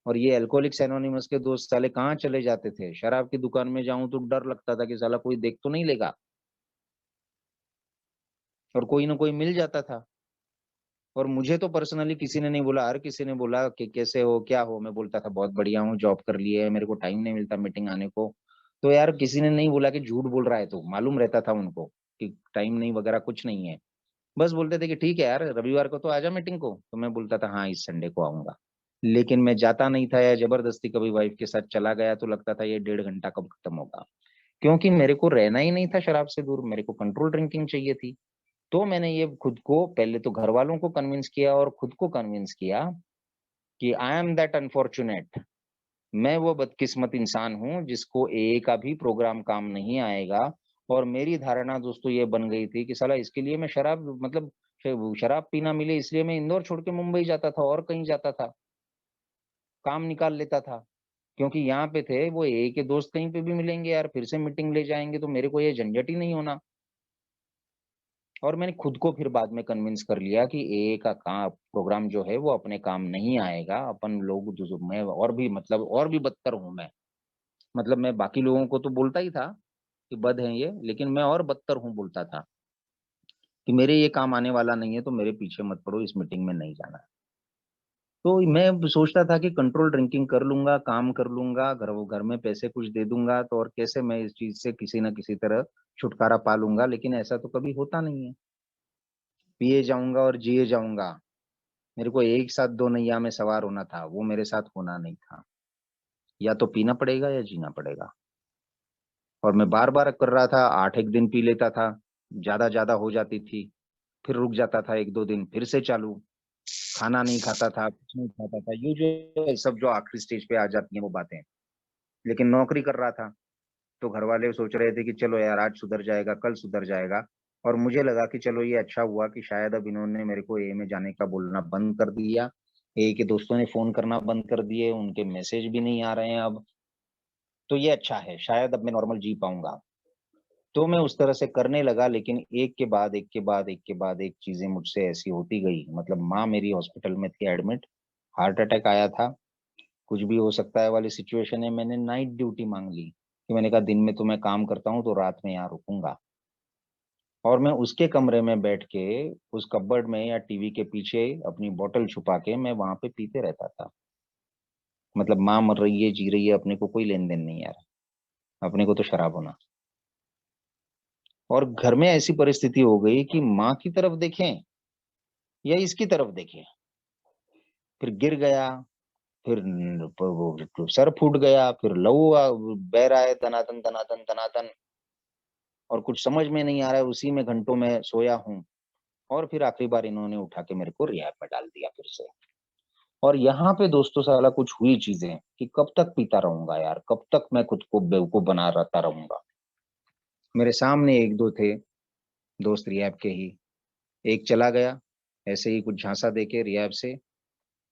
Speaker 1: और ये अल्कोहलिक्स एनोनिमस के दोस्त साले कहाँ चले जाते थे, शराब की दुकान में जाऊं तो डर लगता था कि साला कोई देख तो नहीं लेगा। और कोई ना कोई मिल जाता था। और मुझे तो पर्सनली किसी ने नहीं बोला, हर किसी ने बोला कि कैसे हो, क्या हो। मैं बोलता था बहुत बढ़िया हूँ, जॉब कर ली है, मेरे को टाइम नहीं मिलता मीटिंग आने को। तो यार किसी ने नहीं बोला कि झूठ बोल रहा है, तो मालूम रहता था उनको कि टाइम नहीं वगैरह कुछ नहीं है। बस बोलते थे कि ठीक है यार रविवार को तो आजा मीटिंग को, तो मैं बोलता था हाँ इस संडे को आऊंगा। लेकिन मैं जाता नहीं था, या जबरदस्ती कभी वाइफ के साथ चला गया तो लगता था ये 1.5 घंटा कब खत्म होगा। क्योंकि मेरे को रहना ही नहीं था शराब से दूर, मेरे को कंट्रोल ड्रिंकिंग चाहिए थी। तो मैंने ये खुद को पहले तो घर वालों को कन्विंस किया और खुद को कन्विंस किया कि आई एम दैट अनफॉर्चुनेट, मैं वो बदकिस्मत इंसान हूं जिसको ए का भी प्रोग्राम काम नहीं आएगा। और मेरी धारणा दोस्तों ये बन गई थी कि साला इसके लिए मैं शराब, मतलब शराब पीना मिले इसलिए मैं इंदौर छोड़ के मुंबई जाता था और कहीं जाता था, काम निकाल लेता था। क्योंकि यहाँ पे थे वो ए के दोस्त, कहीं पे भी मिलेंगे यार, फिर से मीटिंग ले जाएंगे, तो मेरे को ये झंझट ही नहीं होना। और मैंने खुद को फिर बाद में कन्विंस कर लिया कि ए का काम प्रोग्राम जो है वो अपने काम नहीं आएगा। अपन लोग मैं और भी, मतलब और भी बदतर हूं मैं। मतलब मैं बाकी लोगों को तो बोलता ही था कि बद है ये, लेकिन मैं और बदतर हूँ बोलता था कि मेरे ये काम आने वाला नहीं है, तो मेरे पीछे मत पड़ो, इस मीटिंग में नहीं जाना। तो मैं सोचता था कि कंट्रोल ड्रिंकिंग कर लूंगा, काम कर लूंगा, घर में पैसे कुछ दे दूंगा, तो और कैसे मैं इस चीज से किसी ना किसी तरह छुटकारा पा लूंगा। लेकिन ऐसा तो कभी होता नहीं है। पिए जाऊंगा और जिए जाऊंगा। मेरे को एक साथ दो नैया में सवार होना था, वो मेरे साथ होना नहीं था। या तो पीना पड़ेगा या जीना पड़ेगा। और मैं बार बार कर रहा था, 8 एक दिन पी लेता था, ज्यादा ज्यादा हो जाती थी, फिर रुक जाता था 1 2 दिन, फिर से चालू। खाना नहीं खाता था, कुछ नहीं खाता था, ये जो सब जो आखिरी स्टेज पे आ जाती हैं वो बातें। लेकिन नौकरी कर रहा था, तो घर वाले सोच रहे थे कि चलो यार आज सुधर जाएगा, कल सुधर जाएगा। और मुझे लगा कि चलो ये अच्छा हुआ कि शायद अब इन्होंने मेरे को ए में जाने का बोलना बंद कर दिया। ए के दोस्तों ने फोन करना बंद कर दिए, उनके मैसेज भी नहीं आ रहे हैं अब। तो ये अच्छा है, शायद अब मैं नॉर्मल जी पाऊंगा। तो मैं उस तरह से करने लगा। लेकिन एक के बाद एक के बाद एक के बाद एक चीजें मुझसे ऐसी होती गई। मतलब माँ मेरी हॉस्पिटल में थी एडमिट, हार्ट अटैक आया था, कुछ भी हो सकता है वाली सिचुएशन है। मैंने नाइट ड्यूटी मांग ली, कि मैंने कहा दिन में तो मैं काम करता हूँ, तो रात में यहाँ रुकूंगा। और मैं उसके कमरे में बैठ के उस कपबोर्ड में या टीवी के पीछे अपनी बोतल छुपा के मैं वहां पे पीते रहता था। मतलब माँ मर रही है, जी रही है, अपने को कोई लेन देन नहीं यार, अपने को तो शराब होना। और घर में ऐसी परिस्थिति हो गई कि माँ की तरफ देखें या इसकी तरफ देखें, फिर गिर गया, फिर वो सर फूट गया, फिर लहू बह रहा है दनादन दनादन दनादन। और कुछ समझ में नहीं आ रहा है, उसी में घंटों में सोया हूँ। और फिर आखिरी बार इन्होंने उठा के मेरे को रिहैब में डाल दिया फिर से। और यहाँ पे दोस्तों साला कुछ हुई चीजें कि कब तक पीता रहूंगा यार, कब तक मैं खुद को बेवकूफ बना रहता रहूंगा। मेरे सामने एक दो थे दोस्त रिहैब के ही, एक चला गया ऐसे ही कुछ झांसा देके रिहैब से,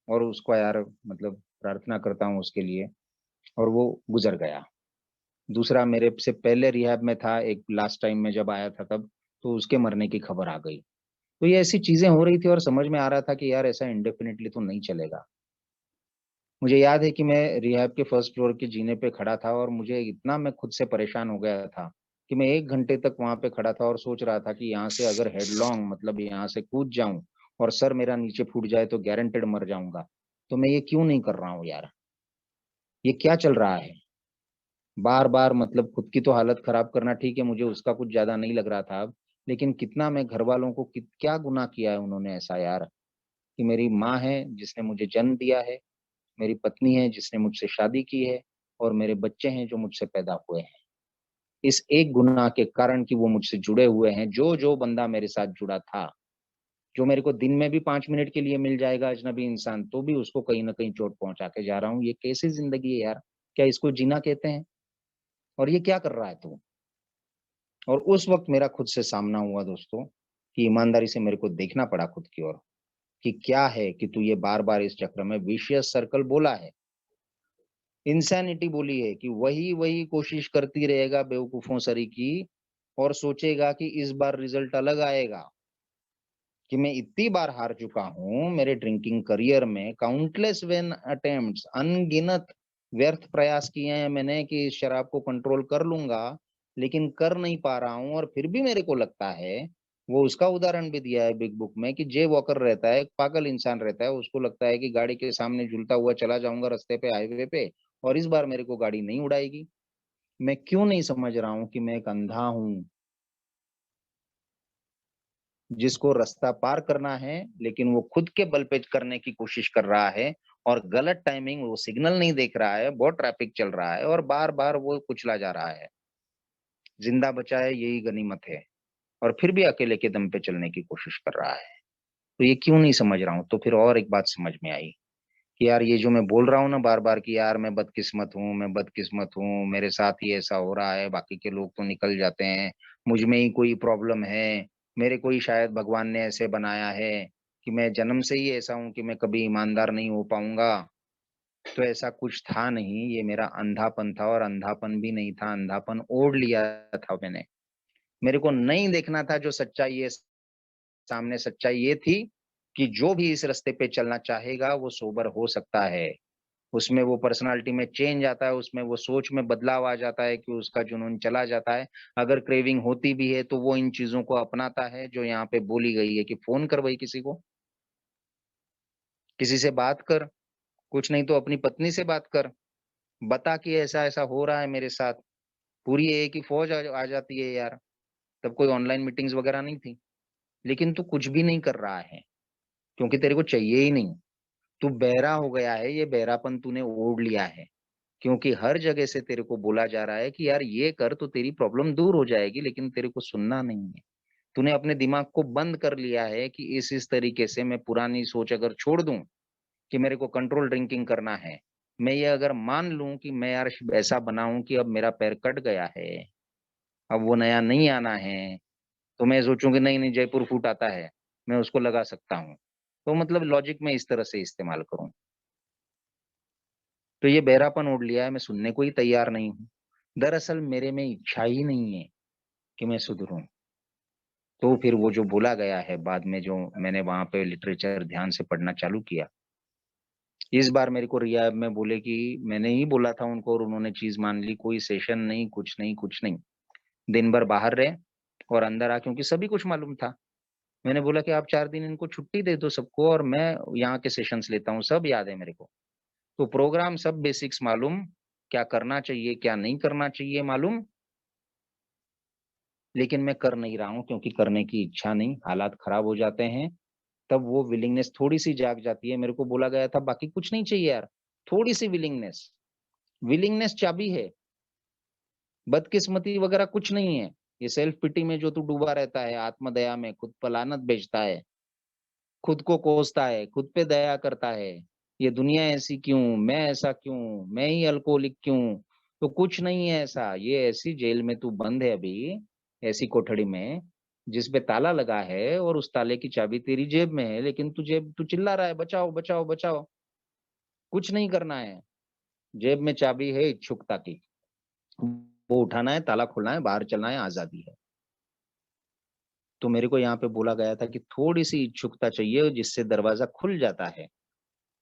Speaker 1: और उसको यार मतलब प्रार्थना करता हूँ उसके लिए, और वो गुजर गया। दूसरा मेरे से पहले रिहैब में था एक, लास्ट टाइम में जब आया था तब, तो उसके मरने की खबर आ गई। तो ये ऐसी चीजें हो रही थी और समझ में आ रहा था कि यार ऐसा इंडेफिनिटली तो नहीं चलेगा। मुझे याद है कि मैं रिहैब के फर्स्ट फ्लोर के जीने पे खड़ा था और मुझे इतना मैं खुद से परेशान हो गया था कि मैं 1 घंटे तक वहां पे खड़ा था और सोच रहा था कि यहाँ से अगर हेडलॉन्ग मतलब यहाँ से कूद जाऊं और सर मेरा नीचे फूट जाए तो गारंटेड मर जाऊंगा। तो मैं ये क्यों नहीं कर रहा हूँ यार, ये क्या चल रहा है। बार बार मतलब खुद की तो हालत खराब करना ठीक है, मुझे उसका कुछ ज्यादा नहीं लग रहा था अब, लेकिन कितना मैं घर वालों को क्या गुनाह किया है उन्होंने ऐसा यार, कि मेरी माँ है जिसने मुझे जन्म दिया है, मेरी पत्नी है जिसने मुझसे शादी की है, और मेरे बच्चे हैं जो मुझसे पैदा हुए हैं। इस एक गुनाह के कारण कि वो मुझसे जुड़े हुए हैं, जो जो बंदा मेरे साथ जुड़ा था, जो मेरे को दिन में भी 5 मिनट के लिए मिल जाएगा अजनबी इंसान, तो भी उसको कहीं ना कहीं चोट पहुंचा के जा रहा हूँ। ये कैसी जिंदगी है यार, क्या इसको जीना कहते हैं? और ये क्या कर रहा है तू? और उस वक्त मेरा खुद से सामना हुआ दोस्तों, कि ईमानदारी से मेरे को देखना पड़ा खुद की ओर, कि क्या है कि तू ये बार बार इस चक्र में विशियस सर्कल बोला है, इंसैनिटी बोली है, कि वही वही कोशिश करती रहेगा बेवकूफों सरी की, और सोचेगा कि इस बार रिजल्ट अलग आएगा। कि मैं इतनी बार हार चुका हूं मेरे ड्रिंकिंग करियर में, काउंटलेस वेन अटेम्प्ट्स, अनगिनत व्यर्थ प्रयास किए हैं मैंने कि इस शराब को कंट्रोल कर लूंगा, लेकिन कर नहीं पा रहा हूं। और फिर भी मेरे को लगता है, वो उसका उदाहरण भी दिया है बिग बुक में, कि जे वॉकर रहता है, एक पागल इंसान रहता है, उसको लगता है कि गाड़ी के सामने झूलता हुआ चला जाऊंगा रास्ते पे, हाईवे पे, और इस बार मेरे को गाड़ी नहीं उड़ाएगी। मैं क्यों नहीं समझ रहा हूँ कि मैं एक अंधा हूँ जिसको रास्ता पार करना है, लेकिन वो खुद के बल पे करने की कोशिश कर रहा है, और गलत टाइमिंग, वो सिग्नल नहीं देख रहा है, बहुत ट्रैफिक चल रहा है और बार बार वो कुचला जा रहा है। जिंदा बचा है यही गनीमत है, और फिर भी अकेले के दम पे चलने की कोशिश कर रहा है। तो ये क्यों नहीं समझ रहा हूँ। तो फिर और एक बात समझ में आई कि यार ये जो मैं बोल रहा हूँ ना बार बार कि यार मैं बदकिस्मत हूँ, मैं बदकिस्मत हूँ, मेरे साथ ही ऐसा हो रहा है, बाकी के लोग तो निकल जाते हैं, मुझ में ही कोई प्रॉब्लम है, मेरे को ही शायद भगवान ने ऐसे बनाया है, कि मैं जन्म से ही ऐसा हूँ कि मैं कभी ईमानदार नहीं हो पाऊंगा। तो ऐसा कुछ था नहीं, ये मेरा अंधापन था, और अंधापन भी नहीं था, अंधापन ओढ़ लिया था मैंने। मेरे को नहीं देखना था जो सच्चाई है सामने। सच्चाई ये थी कि जो भी इस रास्ते पे चलना चाहेगा वो सोबर हो सकता है, उसमें वो पर्सनालिटी में चेंज आता है, उसमें वो सोच में बदलाव आ जाता है, कि उसका जुनून चला जाता है। अगर क्रेविंग होती भी है तो वो इन चीजों को अपनाता है जो यहाँ पे बोली गई है, कि फोन कर भाई किसी को, किसी से बात कर, कुछ नहीं तो अपनी पत्नी से बात कर, बता कि ऐसा ऐसा हो रहा है मेरे साथ। पूरी एक ही फौज आ जाती है यार। तब कोई ऑनलाइन मीटिंग्स वगैरह नहीं थी, लेकिन तू कुछ भी नहीं कर रहा है, क्योंकि तेरे को चाहिए ही नहीं। तू बहरा हो गया है, ये बहरापन तूने ओढ़ लिया है, क्योंकि हर जगह से तेरे को बोला जा रहा है कि यार ये कर तो तेरी प्रॉब्लम दूर हो जाएगी, लेकिन तेरे को सुनना नहीं है। तूने अपने दिमाग को बंद कर लिया है कि इस तरीके से मैं पुरानी सोच अगर छोड़ दूं कि मेरे को कंट्रोल ड्रिंकिंग करना है, मैं ये अगर मान लूं कि मैं यार ऐसा बनाऊं कि अब मेरा पैर कट गया है, अब वो नया नहीं आना है, तो मैं सोचूं कि नहीं नहीं जयपुर फूट आता है, मैं उसको लगा सकता हूँ। तो मतलब लॉजिक में इस तरह से इस्तेमाल करूं, तो ये बहरापन ओढ़ लिया है, मैं सुनने को ही तैयार नहीं हूँ। दरअसल मेरे में इच्छा ही नहीं है कि मैं सुधरूं। तो फिर वो जो बोला गया है बाद में, जो मैंने वहां पे लिटरेचर ध्यान से पढ़ना चालू किया, इस बार मेरे को रिया में बोले कि मैंने ही बोला था उनको, और उन्होंने चीज मान ली, कोई सेशन नहीं, कुछ नहीं, कुछ नहीं। दिन भर बाहर रहे और अंदर आ, क्योंकि सभी कुछ मालूम था। मैंने बोला कि आप 4 दिन इनको छुट्टी दे दो सबको, और मैं यहाँ के सेशंस लेता हूँ, सब याद है मेरे को। तो प्रोग्राम सब बेसिक्स मालूम, क्या करना चाहिए क्या नहीं करना चाहिए मालूम, लेकिन मैं कर नहीं रहा हूँ क्योंकि करने की इच्छा नहीं, हालात खराब हो जाते हैं। तब वो विलिंगनेस थोड़ी सी जाग जाती है। मेरे को बोला गया था बाकी कुछ नहीं चाहिए यार, थोड़ी सी विलिंगनेस, विलिंगनेस चाबी है, बदकिस्मती वगैरह कुछ नहीं है। ये सेल्फ पिटी में जो तू डूबा रहता है, आत्मदया में खुद पर लानत भेजता है, खुद को कोसता है, खुद पे दया करता है, ये दुनिया ऐसी क्यों, मैं ऐसा क्यों, मैं ही अल्कोहलिक क्यों? तो कुछ नहीं है ऐसा, ये ऐसी जेल में तू बंद है अभी, ऐसी कोठड़ी में जिस पे ताला लगा है और उस ताले की चाबी तेरी जेब में है, लेकिन तू चिल्ला रहा है बचाओ बचाओ बचाओ। कुछ नहीं करना है, जेब में चाबी है इच्छुकता की, वो उठाना है, ताला खोलना है, बाहर चलना है, आजादी है। तो मेरे को यहाँ पे बोला गया था कि थोड़ी सी इच्छुकता चाहिए जिससे दरवाजा खुल जाता है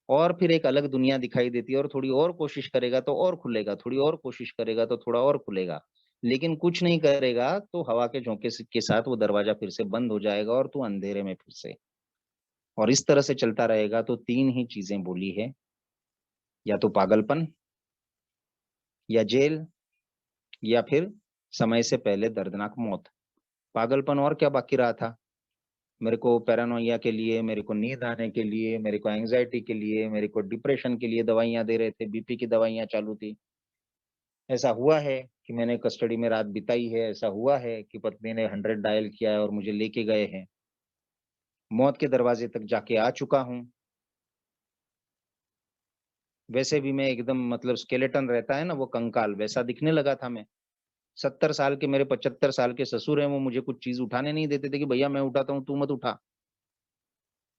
Speaker 1: और फिर एक अलग दुनिया दिखाई देती है, और थोड़ी और कोशिश करेगा तो और खुलेगा, थोड़ी और कोशिश करेगा तो थोड़ा और खुलेगा, लेकिन कुछ नहीं करेगा तो हवा के झोंके के साथ वो दरवाजा फिर से बंद हो जाएगा और तू अंधेरे में फिर से। और इस तरह से चलता रहेगा तो तीन ही चीजें बोली है, या तो पागलपन, या जेल, या फिर समय से पहले दर्दनाक मौत। पागलपन और क्या बाकी रहा था? मेरे को पैरानोइया के लिए, मेरे को नींद आने के लिए, मेरे को एंजाइटी के लिए, मेरे को डिप्रेशन के लिए दवाइयां दे रहे थे, बीपी की दवाइयां चालू थी। ऐसा हुआ है कि मैंने कस्टडी में रात बिताई है, ऐसा हुआ है कि पत्नी ने 100 डायल किया है और मुझे लेके गए हैं, मौत के दरवाजे तक जाके आ चुका हूँ। वैसे भी मैं एकदम मतलब स्केलेटन रहता है ना, वो कंकाल, वैसा दिखने लगा था मैं। 70 साल के मेरे 75 साल के ससुर हैं, वो मुझे कुछ चीज उठाने नहीं देते थे कि भैया मैं उठाता हूँ तू मत उठा,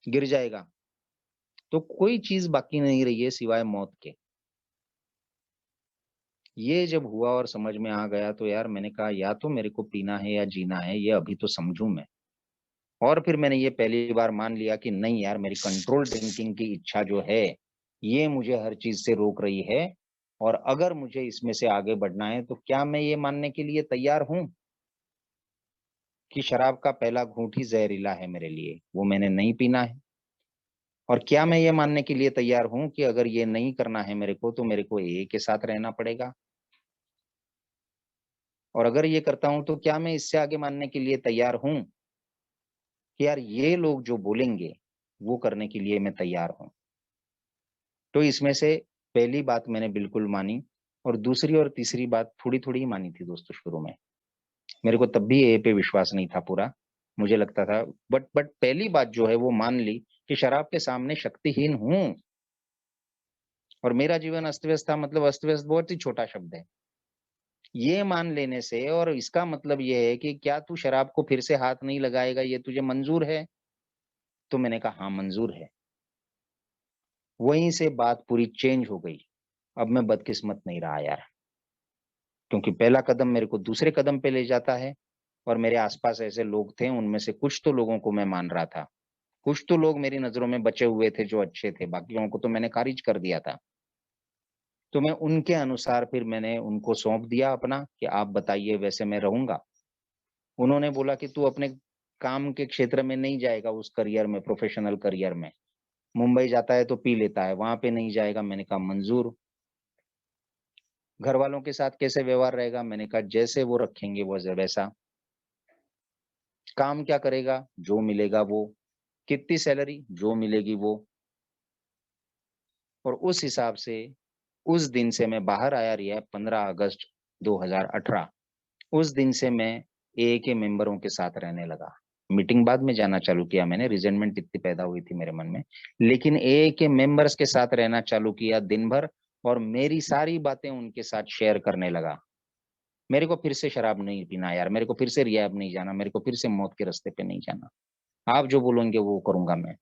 Speaker 1: गिर जाएगा। तो कोई चीज बाकी नहीं रही है सिवाय मौत के। ये जब हुआ और समझ में आ गया तो यार मैंने कहा या तो मेरे को पीना है या जीना है, ये अभी तो समझूं मैं। और फिर मैंने ये पहली बार मान लिया कि नहीं यार, मेरी कंट्रोल ड्रिंकिंग की इच्छा जो है ये मुझे हर चीज से रोक रही है, और अगर मुझे इसमें से आगे बढ़ना है तो क्या मैं ये मानने के लिए तैयार हूं कि शराब का पहला घूंट ही जहरीला है मेरे लिए, वो मैंने नहीं पीना है? और क्या मैं ये मानने के लिए तैयार हूं कि अगर ये नहीं करना है मेरे को तो मेरे को ए के साथ रहना पड़ेगा? और अगर ये करता हूं तो क्या मैं इससे आगे मानने के लिए तैयार हूं कि यार ये लोग जो बोलेंगे वो करने के लिए मैं तैयार हूं? तो इसमें से पहली बात मैंने बिल्कुल मानी, और दूसरी और तीसरी बात थोड़ी थोड़ी ही मानी थी दोस्तों शुरू में। मेरे को तब भी ए पे विश्वास नहीं था पूरा, मुझे लगता था, बट पहली बात जो है वो मान ली कि शराब के सामने शक्तिहीन हूं। और मेरा जीवन अस्त व्यस्त था, मतलब अस्त व्यस्त बहुत ही छोटा शब्द है, ये मान लेने से। और इसका मतलब ये है कि क्या तू शराब को फिर से हाथ नहीं लगाएगा, ये तुझे मंजूर है? तो मैंने कहा हाँ मंजूर है। वहीं से बात पूरी चेंज हो गई। अब मैं बदकिस्मत नहीं रहा यार, क्योंकि पहला कदम मेरे को दूसरे कदम पे ले जाता है। और मेरे आसपास ऐसे लोग थे, उनमें से कुछ तो लोगों को मैं मान रहा था, कुछ तो लोग मेरी नजरों में बचे हुए थे जो अच्छे थे, बाकियों को तो मैंने खारिज कर दिया था। तो मैं उनके अनुसार फिर मैंने उनको सौंप दिया अपना कि आप बताइए, वैसे मैं रहूंगा। उन्होंने बोला कि तू अपने काम के क्षेत्र में नहीं जाएगा, उस करियर में, प्रोफेशनल करियर में मुंबई जाता है तो पी लेता है, वहां पे नहीं जाएगा। मैंने कहा मंजूर। घर वालों के साथ कैसे व्यवहार रहेगा? मैंने कहा जैसे वो रखेंगे वो वैसा। काम क्या करेगा? जो मिलेगा वो। कितनी सैलरी? जो मिलेगी वो। और उस हिसाब से उस दिन से मैं बाहर आया रिया, 15 अगस्त 2018। उस दिन से मैं ए के मेंबरों के साथ रहने लगा। मीटिंग बाद में जाना चालू किया मैंने, रिजेंटमेंट इतनी पैदा हुई थी मेरे मन में, लेकिन ए के मेंबर्स के साथ रहना चालू किया दिन भर, और मेरी सारी बातें उनके साथ शेयर करने लगा। मेरे को फिर से शराब नहीं पीना यार, मेरे को फिर से रियाब नहीं जाना, मेरे को फिर से मौत के रास्ते पे नहीं जाना, आप जो बोलोगे वो करूंगा मैं।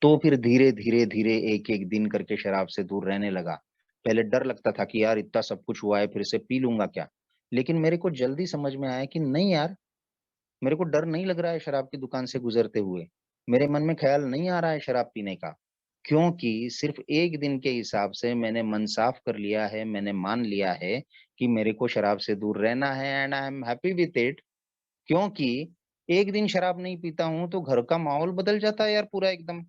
Speaker 1: तो फिर धीरे धीरे धीरे एक एक दिन करके शराब से दूर रहने लगा। पहले डर लगता था कि यार इतना सब कुछ हुआ है फिर से पी लूंगा क्या, लेकिन मेरे को जल्दी समझ में आया कि नहीं यार, मेरे को डर नहीं लग रहा है शराब की दुकान से गुजरते हुए। मेरे मन में ख्याल नहीं आ रहा है शराब पीने का, क्योंकि सिर्फ एक दिन के हिसाब से मैंने मन साफ कर लिया है, मैंने मान लिया है कि मेरे को शराब से दूर रहना है, and I am happy with it. क्योंकि एक दिन शराब नहीं पीता हूं तो घर का माहौल बदल जाता है यार पूरा एकदम।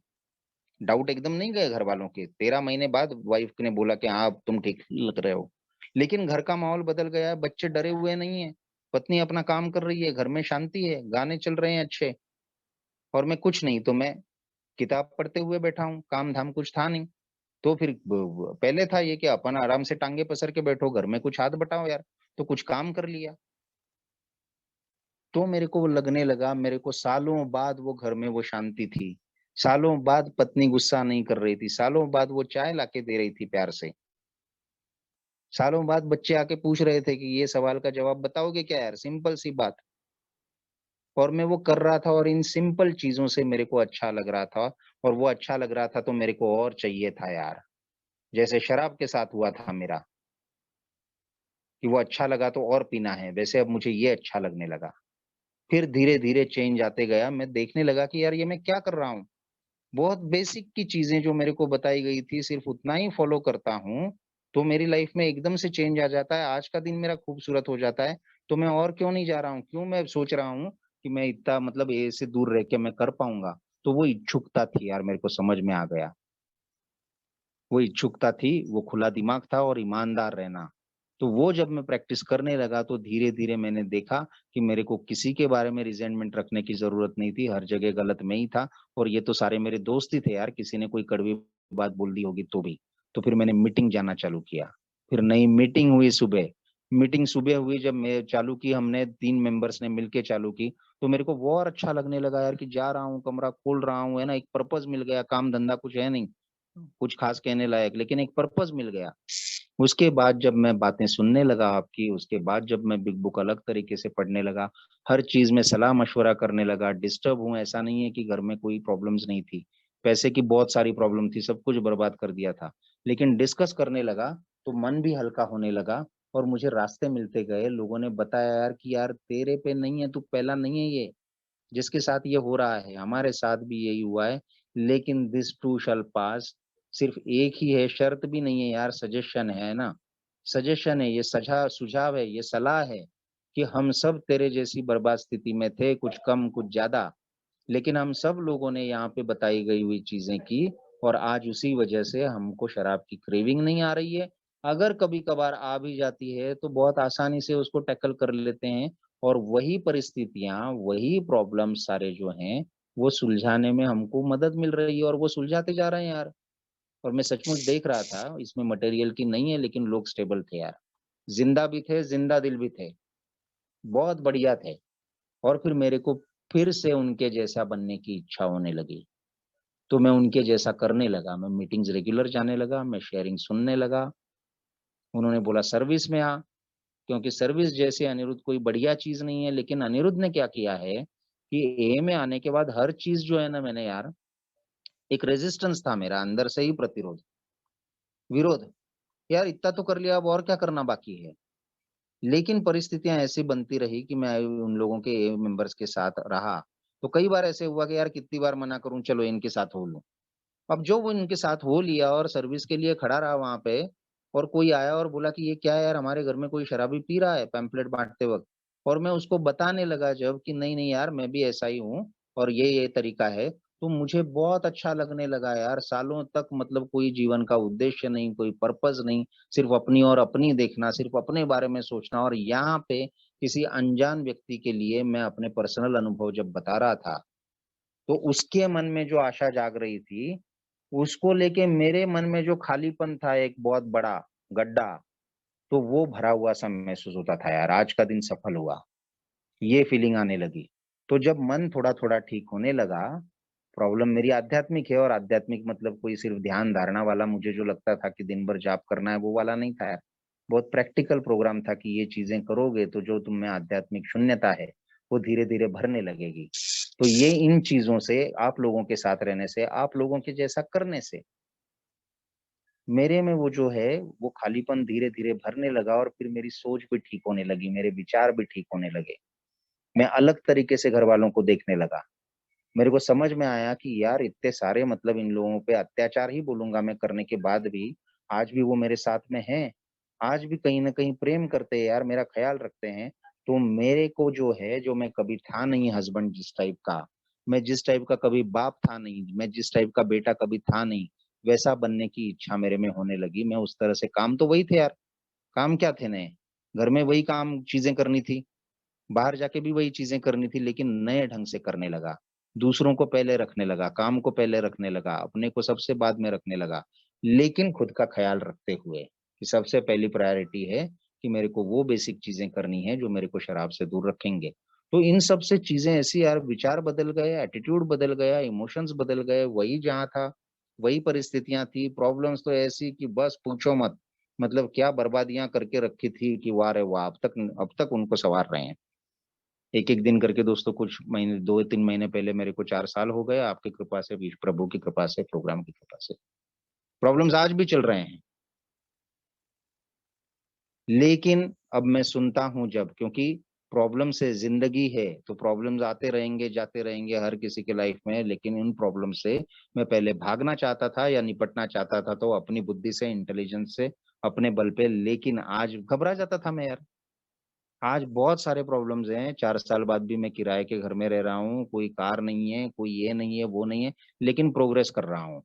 Speaker 1: डाउट एकदम नहीं गए घर वालों के, 13 महीने बाद वाइफ ने बोला कि हाँ अब तुम ठीक लग रहे हो, लेकिन घर का माहौल बदल गया है, बच्चे डरे हुए नहीं है, पत्नी अपना काम कर रही है, घर में शांति है, गाने चल रहे हैं अच्छे, और मैं कुछ नहीं तो मैं किताब पढ़ते हुए बैठा हूँ, काम धाम कुछ था नहीं। तो फिर पहले था ये कि अपन आराम से टांगे पसर के बैठो, घर में कुछ हाथ बटाओ यार, तो कुछ काम कर लिया। तो मेरे को वो लगने लगा, मेरे को सालों बाद वो घर में वो शांति थी, सालों बाद पत्नी गुस्सा नहीं कर रही थी, सालों बाद वो चाय लाके दे रही थी प्यार से, सालों बाद बच्चे आके पूछ रहे थे कि ये सवाल का जवाब बताओगे क्या यार, सिंपल सी बात। और मैं वो कर रहा था और इन सिंपल चीजों से मेरे को अच्छा लग रहा था, और वो अच्छा लग रहा था तो मेरे को और चाहिए था यार। जैसे शराब के साथ हुआ था मेरा, कि वो अच्छा लगा तो और पीना है, वैसे अब मुझे ये अच्छा लगने लगा। फिर धीरे-धीरे चेंज आते गया, मैं देखने लगा कि यार ये मैं क्या कर रहा हूँ? बहुत बेसिक की चीज़ें जो मेरे को बताई गई थी, सिर्फ़ उतना ही फ़ॉलो करता हूँ, तो मेरी लाइफ़ में एकदम से चेंज आ जाता है, आज का दिन मेरा खूबसूरत हो जाता है। तो मैं और क्यों नहीं जा रहा हूँ? क्यों मैं सोच रहा हूँ कि मैं इतना मतलब ए से दूर रह के मैं कर पाऊँगा? तो वो इच्छुकता थी यार, मेरे को समझ में आ गया। वो इच्छुकता थी, वो खुला दिमाग था और ईमानदार रहना। तो वो जब मैं प्रैक्टिस करने लगा तो धीरे-धीरे मैंने देखा कि मेरे को किसी के बारे में रिज़ेंटमेंट रखने की ज़रूरत नहीं थी, हर जगह गलत मैं ही था, और ये तो सारे मेरे दोस्त ही थे यार, किसी ने कोई कड़वी बात बोल दी होगी तो भी। तो फिर मैंने मीटिंग जाना चालू किया, फिर नई मीटिंग हुई सुबह, मीटिंग सुबह हुई जब मैं चालू की, हमने 3 मेंबर्स ने मिलके चालू की, तो मेरे को वो और अच्छा लगने लगा यार कि जा रहा हूँ, कमरा खोल रहा हूँ, है ना? एक पर्पज़ मिल गया, काम-धंधा कुछ है नहीं। कुछ खास कहने लायक, लेकिन एक पर्पज़ मिल गया। उसके बाद जब मैं बातें सुनने लगा आपकी, उसके बाद जब मैं बिग बुक अलग तरीके से पढ़ने लगा, हर चीज़ में सलाह-मशवरा करने लगा, डिस्टर्ब हूँ, ऐसा नहीं है कि घर में कोई प्रॉब्लम्स नहीं थी। पैसे की बहुत सारी प्रॉब्लम थी, सब कुछ बर्बाद कर दिया था। लेकिन डिस्कस करने लगा, तो मन भी हल्का होने लगा और मुझे रास्ते मिलते गए। लोगों ने बताया यार कि यार तेरे पे नहीं है, तू पहला नहीं है ये, जिसके साथ ये हो रहा है, हमारे साथ भी यही हुआ है, लेकिन दिस टू शैल पास। सिर्फ़ एक ही है, शर्त भी नहीं है यार, सजेशन है ना? सजेशन है, ये सुझाव है, ये सलाह है कि हम सब तेरे जैसी बर्बाद स्थिति में थे, कुछ कम, कुछ ज़्यादा, लेकिन हम सब लोगों ने यहाँ पे बताई गई हुई चीज़ें की और आज उसी वजह से हमको शराब की क्रेविंग नहीं आ रही है। अगर कभी-कभार आ भी जाती है, तो बहुत आसानी से उसको टैकल कर लेते हैं और वही परिस्थितियाँ, वही प्रॉब्लम्स सारे जो हैं, वो सुलझाने में हमको मदद मिल रही है और वो सुलझाते जा रहे हैं यार। और मैं सचमुच देख रहा था, इसमें मटेरियल की नहीं है लेकिन लोग स्टेबल थे यार। ज़िंदा भी थे, ज़िंदा दिल भी थे, बहुत बढ़िया थे। और फिर मेरे को फिर से उनके जैसा बनने की इच्छा होने लगी। तो मैं उनके जैसा करने लगा, मैं मीटिंग्स रेगुलर जाने लगा, मैं शेयरिंग सुनने लगा। उन्होंने बोला सर्विस में आ, क्योंकि सर्विस जैसे अनिरुद्ध कोई बढ़िया चीज़ नहीं है, लेकिन अनिरुद्ध ने क्या किया है कि ए में आने के बाद हर चीज़ जो है ना मैंने यार, एक रेजिस्टेंस था मेरा अंदर से ही प्रतिरोध, विरोध। यार इतना तो कर लिया, अब और क्या करना बाकी है? लेकिन परिस्थितियाँ ऐसी बनती रही कि मैं उन लोगों के ए मेंबर्स के साथ रहा। तो कई बार ऐसे हुआ कि यार कितनी बार मना करूँ, चलो इनके साथ हो लूँ। अब जो वो इनके साथ हो लिया और सर्विस के लिए खड़ा रहा वहाँ पे, और कोई आया और बोला कि ये क्या है यार, हमारे घर में कोई शराबी पी रहा है पैम्फलेट बाँटते वक़्त। और मैं उसको बताने लगा जब कि नहीं, नहीं यार मैं भी ऐसा ही हूँ और ये तरीका है, तो मुझे बहुत अच्छा लगने लगा यार। सालों तक मतलब कोई जीवन का उद्देश्य नहीं, कोई पर्पज़ नहीं, सिर्फ़ अपनी और अपनी देखना, सिर्फ़ अपने बारे में सोचना, और यहाँ पे किसी अनजान व्यक्ति के लिए मैं अपने पर्सनल अनुभव जब बता रहा था, तो उसके मन में जो आशा जाग रही थी, उसको लेके मेरे मन में जो खालीपन था एक बहुत बड़ा गड्ढा, तो वो भरा हुआ सा महसूस होता था यार, आज का दिन सफल हुआ, ये फीलिंग आने लगी। तो जब मन थोड़ा-थोड़ा ठीक होने लगा, प्रॉब्लम मेरी आध्यात्मिक है, और आध्यात्मिक मतलब कोई सिर्फ ध्यान धारणा वाला मुझे जो लगता था कि दिन भर जाप करना है, वो वाला नहीं था यार। बहुत प्रैक्टिकल प्रोग्राम था कि ये चीज़ें करोगे तो जो तुम में आध्यात्मिक शून्यता है, वो धीरे-धीरे भरने लगेगी। तो ये इन चीज़ों से, आप लोगों के साथ रहने से, आप लोगों के जैसा करने से, मेरे में वो जो है, वो खालीपन धीरे-धीरे भरने लगा और फिर मेरी सोच भी ठीक होने लगी, मेरे विचार भी ठीक होने लगे। मैं अलग तरीके से घरवालों को देखने लगा। मेरे को समझ में आया कि यार इतने सारे मतलब इन लोगों पे अत्याचार ही बोलूँगा मैं करने के बाद भी, आज भी वो मेरे साथ में हैं। आज भी कहीं न कहीं प्रेम करते हैं यार, मेरा ख़्याल रखते हैं। तो मेरे को जो है, जो मैं कभी था नहीं हस्बैंड जिस टाइप का, मैं जिस टाइप का कभी बाप था नहीं, मैं जिस टाइप का बेटा कभी था नहीं, वैसा बनने की इच्छा मेरे में होने लगी। मैं उस तरह से, काम तो वही थे यार, काम क्या थे नए? घर में वही काम चीज़ें करनी थी। बाहर जाके भी वही चीज़ें करनी थी, लेकिन नए ढंग से करने लगा। दूसरों को पहले रखने लगा, काम को पहले रखने लगा, अपने को सबसे बाद में रखने लगा। लेकिन खुद का ख़्याल रखते हुए कि सबसे पहली प्रायोरिटी है कि मेरे को वो बेसिक चीज़ें करनी है जो मेरे को शराब से दूर रखेंगे। तो इन सब से चीजें ऐसी यार, विचार बदल गए, एटीट्यूड बदल गया, इमोशंस बदल गए, वही जहाँ था वही परिस्थितियां थी, प्रॉब्लम्स तो ऐसी कि बस पूछो मत। मतलब क्या बर्बादियां करके रखी थी कि वाह रे वाह, अब तक उनको संवार रहे हैं एक एक दिन करके दोस्तों। कुछ महीने, 2-3 महीने पहले मेरे को 4 साल हो गए, आपकी कृपा से, प्रभु की कृपा से, प्रोग्राम की कृपा से। प्रॉब्लम्स आज भी चल रहे हैं, लेकिन अब मैं सुनता हूं जब, क्योंकि प्रॉब्लम से जिंदगी है, तो प्रॉब्लम्स आते रहेंगे जाते रहेंगे हर किसी के लाइफ में, लेकिन इन प्रॉब्लम से मैं पहले भागना चाहता था या निपटना चाहता था तो अपनी बुद्धि से, इंटेलिजेंस से, अपने बल पे, लेकिन आज घबरा जाता था मैं यार। आज बहुत सारे प्रॉब्लम्स हैं, 4 साल बाद भी मैं किराए के घर में रह रहा हूँ, कोई कार नहीं है, कोई ये नहीं है, वो नहीं है, लेकिन प्रोग्रेस कर रहा हूँ।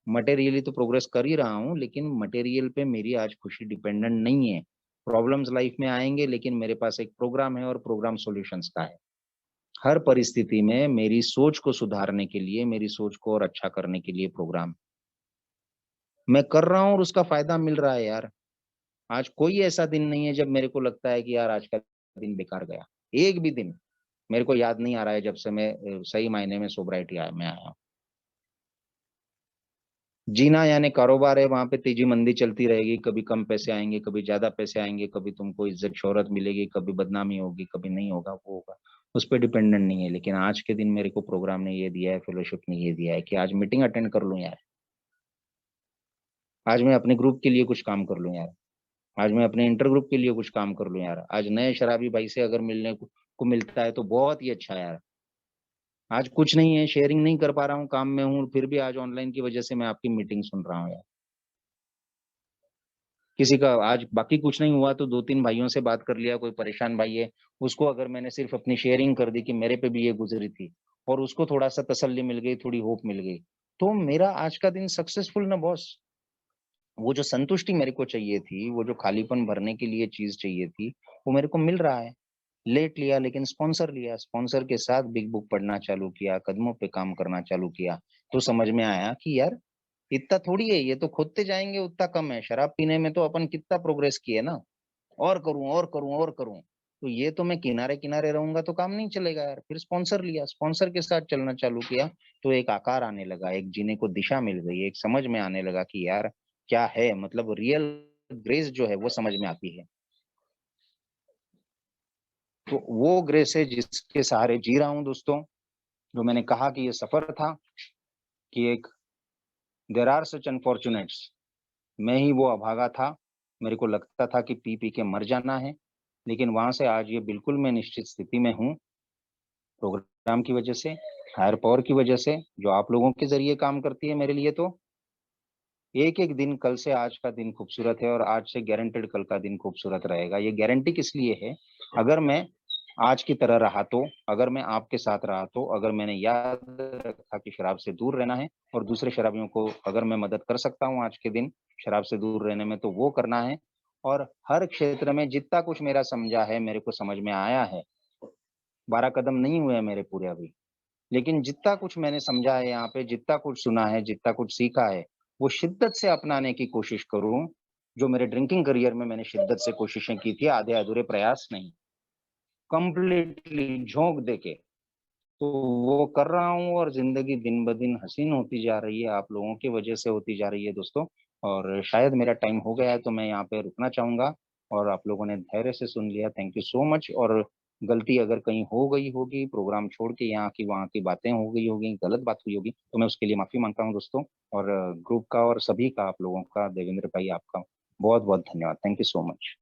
Speaker 1: मटेरियली तो प्रोग्रेस कर ही रहा हूँ, लेकिन मटेरियल पे मेरी आज खुशी डिपेंडेंट नहीं है। प्रॉब्लम्स लाइफ में आएंगे, लेकिन मेरे पास एक प्रोग्राम है और प्रोग्राम सॉल्यूशंस का है। हर परिस्थिति में मेरी सोच को सुधारने के लिए, मेरी सोच को और अच्छा करने के लिए प्रोग्राम मैं कर रहा हूँ और उसका फायदा मिल रहा है यार। आज कोई ऐसा दिन नहीं है जब मेरे को लगता है कि यार आज का दिन बेकार गया। एक भी दिन मेरे को याद नहीं आ रहा है जब से मैं सही मायने में सोब्राइटी में आया हूँ। जीना यानी कारोबार है, वहां पे तेजी मंदी चलती रहेगी, कभी कम पैसे आएंगे, कभी ज्यादा पैसे आएंगे, कभी तुमको इज्जत शोहरत मिलेगी, कभी बदनामी होगी, कभी नहीं होगा, वो होगा। उस पर डिपेंडेंट नहीं है। लेकिन आज के दिन मेरे को प्रोग्राम ने ये दिया है, फेलोशिप ने ये दिया है कि आज मीटिंग अटेंड कर लूं यार, आज मैं अपने ग्रुप के लिए कुछ काम कर लूं यार, आज मैं अपने इंटर ग्रुप के लिए कुछ काम कर लूं यार, आज नए शराबी भाई से अगर को मिलता है तो बहुत ही अच्छा है यार। आज कुछ नहीं है, शेयरिंग नहीं कर पा रहा हूँ, काम में हूँ, फिर भी आज ऑनलाइन की वजह से मैं आपकी मीटिंग सुन रहा हूँ यार। किसी का आज बाकी कुछ नहीं हुआ तो 2-3 भाइयों से बात कर लिया, कोई परेशान भाई है, उसको अगर मैंने सिर्फ अपनी शेयरिंग कर दी कि मेरे पे भी ये गुजरी थी, और उसको थोड़ा सा तसल्ली मिल गई, थोड़ी होप मिल गई, तो मेरा आज का दिन सक्सेसफुल ना बॉस। वो जो संतुष्टि मेरे को चाहिए थी, वो जो खालीपन भरने के लिए चीज चाहिए थी, वो मेरे को मिल रहा है। लेट लिया लेकिन स्पॉन्सर लिया, स्पॉन्सर के साथ बिग बुक पढ़ना चालू किया, कदमों पे काम करना चालू किया, तो समझ में आया कि यार इतना थोड़ी है, ये तो खोदते जाएंगे उतना कम है, शराब पीने में तो अपन कितना प्रोग्रेस किए ना, और करूं और करूं और करूं, तो ये तो मैं किनारे किनारे रहूंगा तो काम नहीं चलेगा यार। फिर स्पॉन्सर लिया, स्पॉन्सर के साथ चलना चालू किया, तो एक आकार आने लगा, एक जीने को दिशा मिल गई, एक समझ में आने लगा कि यार क्या है, मतलब रियल ग्रेस जो है वो समझ में आती है। तो वो ग्रेस है जिसके सहारे जी रहा हूँ दोस्तों। जो मैंने कहा कि ये सफर था, कि एक देर आर सच अनफॉर्चुनेट्स, मैं ही वो अभागा था, मेरे को लगता था कि पी पी के मर जाना है, लेकिन वहां से आज ये बिल्कुल मैं निश्चित स्थिति में हूँ, प्रोग्राम की वजह से, हायर पावर की वजह से, जो आप लोगों के जरिए काम करती है मेरे लिए। तो एक एक दिन, कल से आज का दिन खूबसूरत है, और आज से गारंटेड कल का दिन खूबसूरत रहेगा। ये गारंटी किस लिए है? अगर मैं आज की तरह रहा तो, अगर मैं आपके साथ रहा तो, अगर मैंने याद रखा कि शराब से दूर रहना है, और दूसरे शराबियों को अगर मैं मदद कर सकता हूँ आज के दिन शराब से दूर रहने में, तो वो करना है। और हर क्षेत्र में जितना कुछ मेरा समझा है, मेरे को समझ में आया है, 12 कदम नहीं हुए मेरे पूरे अभी, लेकिन जितना कुछ मैंने समझा है यहाँ पे, जितना कुछ सुना है, जितना कुछ सीखा है, वो शिद्दत से अपनाने की कोशिश करूं। जो मेरे ड्रिंकिंग करियर में मैंने शिद्दत से कोशिशें की थी, आधे अधूरे प्रयास नहीं, कंप्लीटली झोंक देके, तो वो कर रहा हूँ, और जिंदगी दिन ब दिन हसीन होती जा रही है, आप लोगों की वजह से होती जा रही है दोस्तों। और शायद मेरा टाइम हो गया है, तो मैं यहाँ पे रुकना चाहूंगा, और आप लोगों ने धैर्य से सुन लिया, थैंक यू सो मच। और गलती अगर कहीं हो गई होगी, प्रोग्राम छोड़ के यहाँ की वहाँ की बातें हो गई होगी, गलत बात हुई होगी, तो मैं उसके लिए माफी मांगता हूँ दोस्तों। और ग्रुप का और सभी का, आप लोगों का, देवेंद्र भाई आपका बहुत बहुत धन्यवाद, थैंक यू सो मच।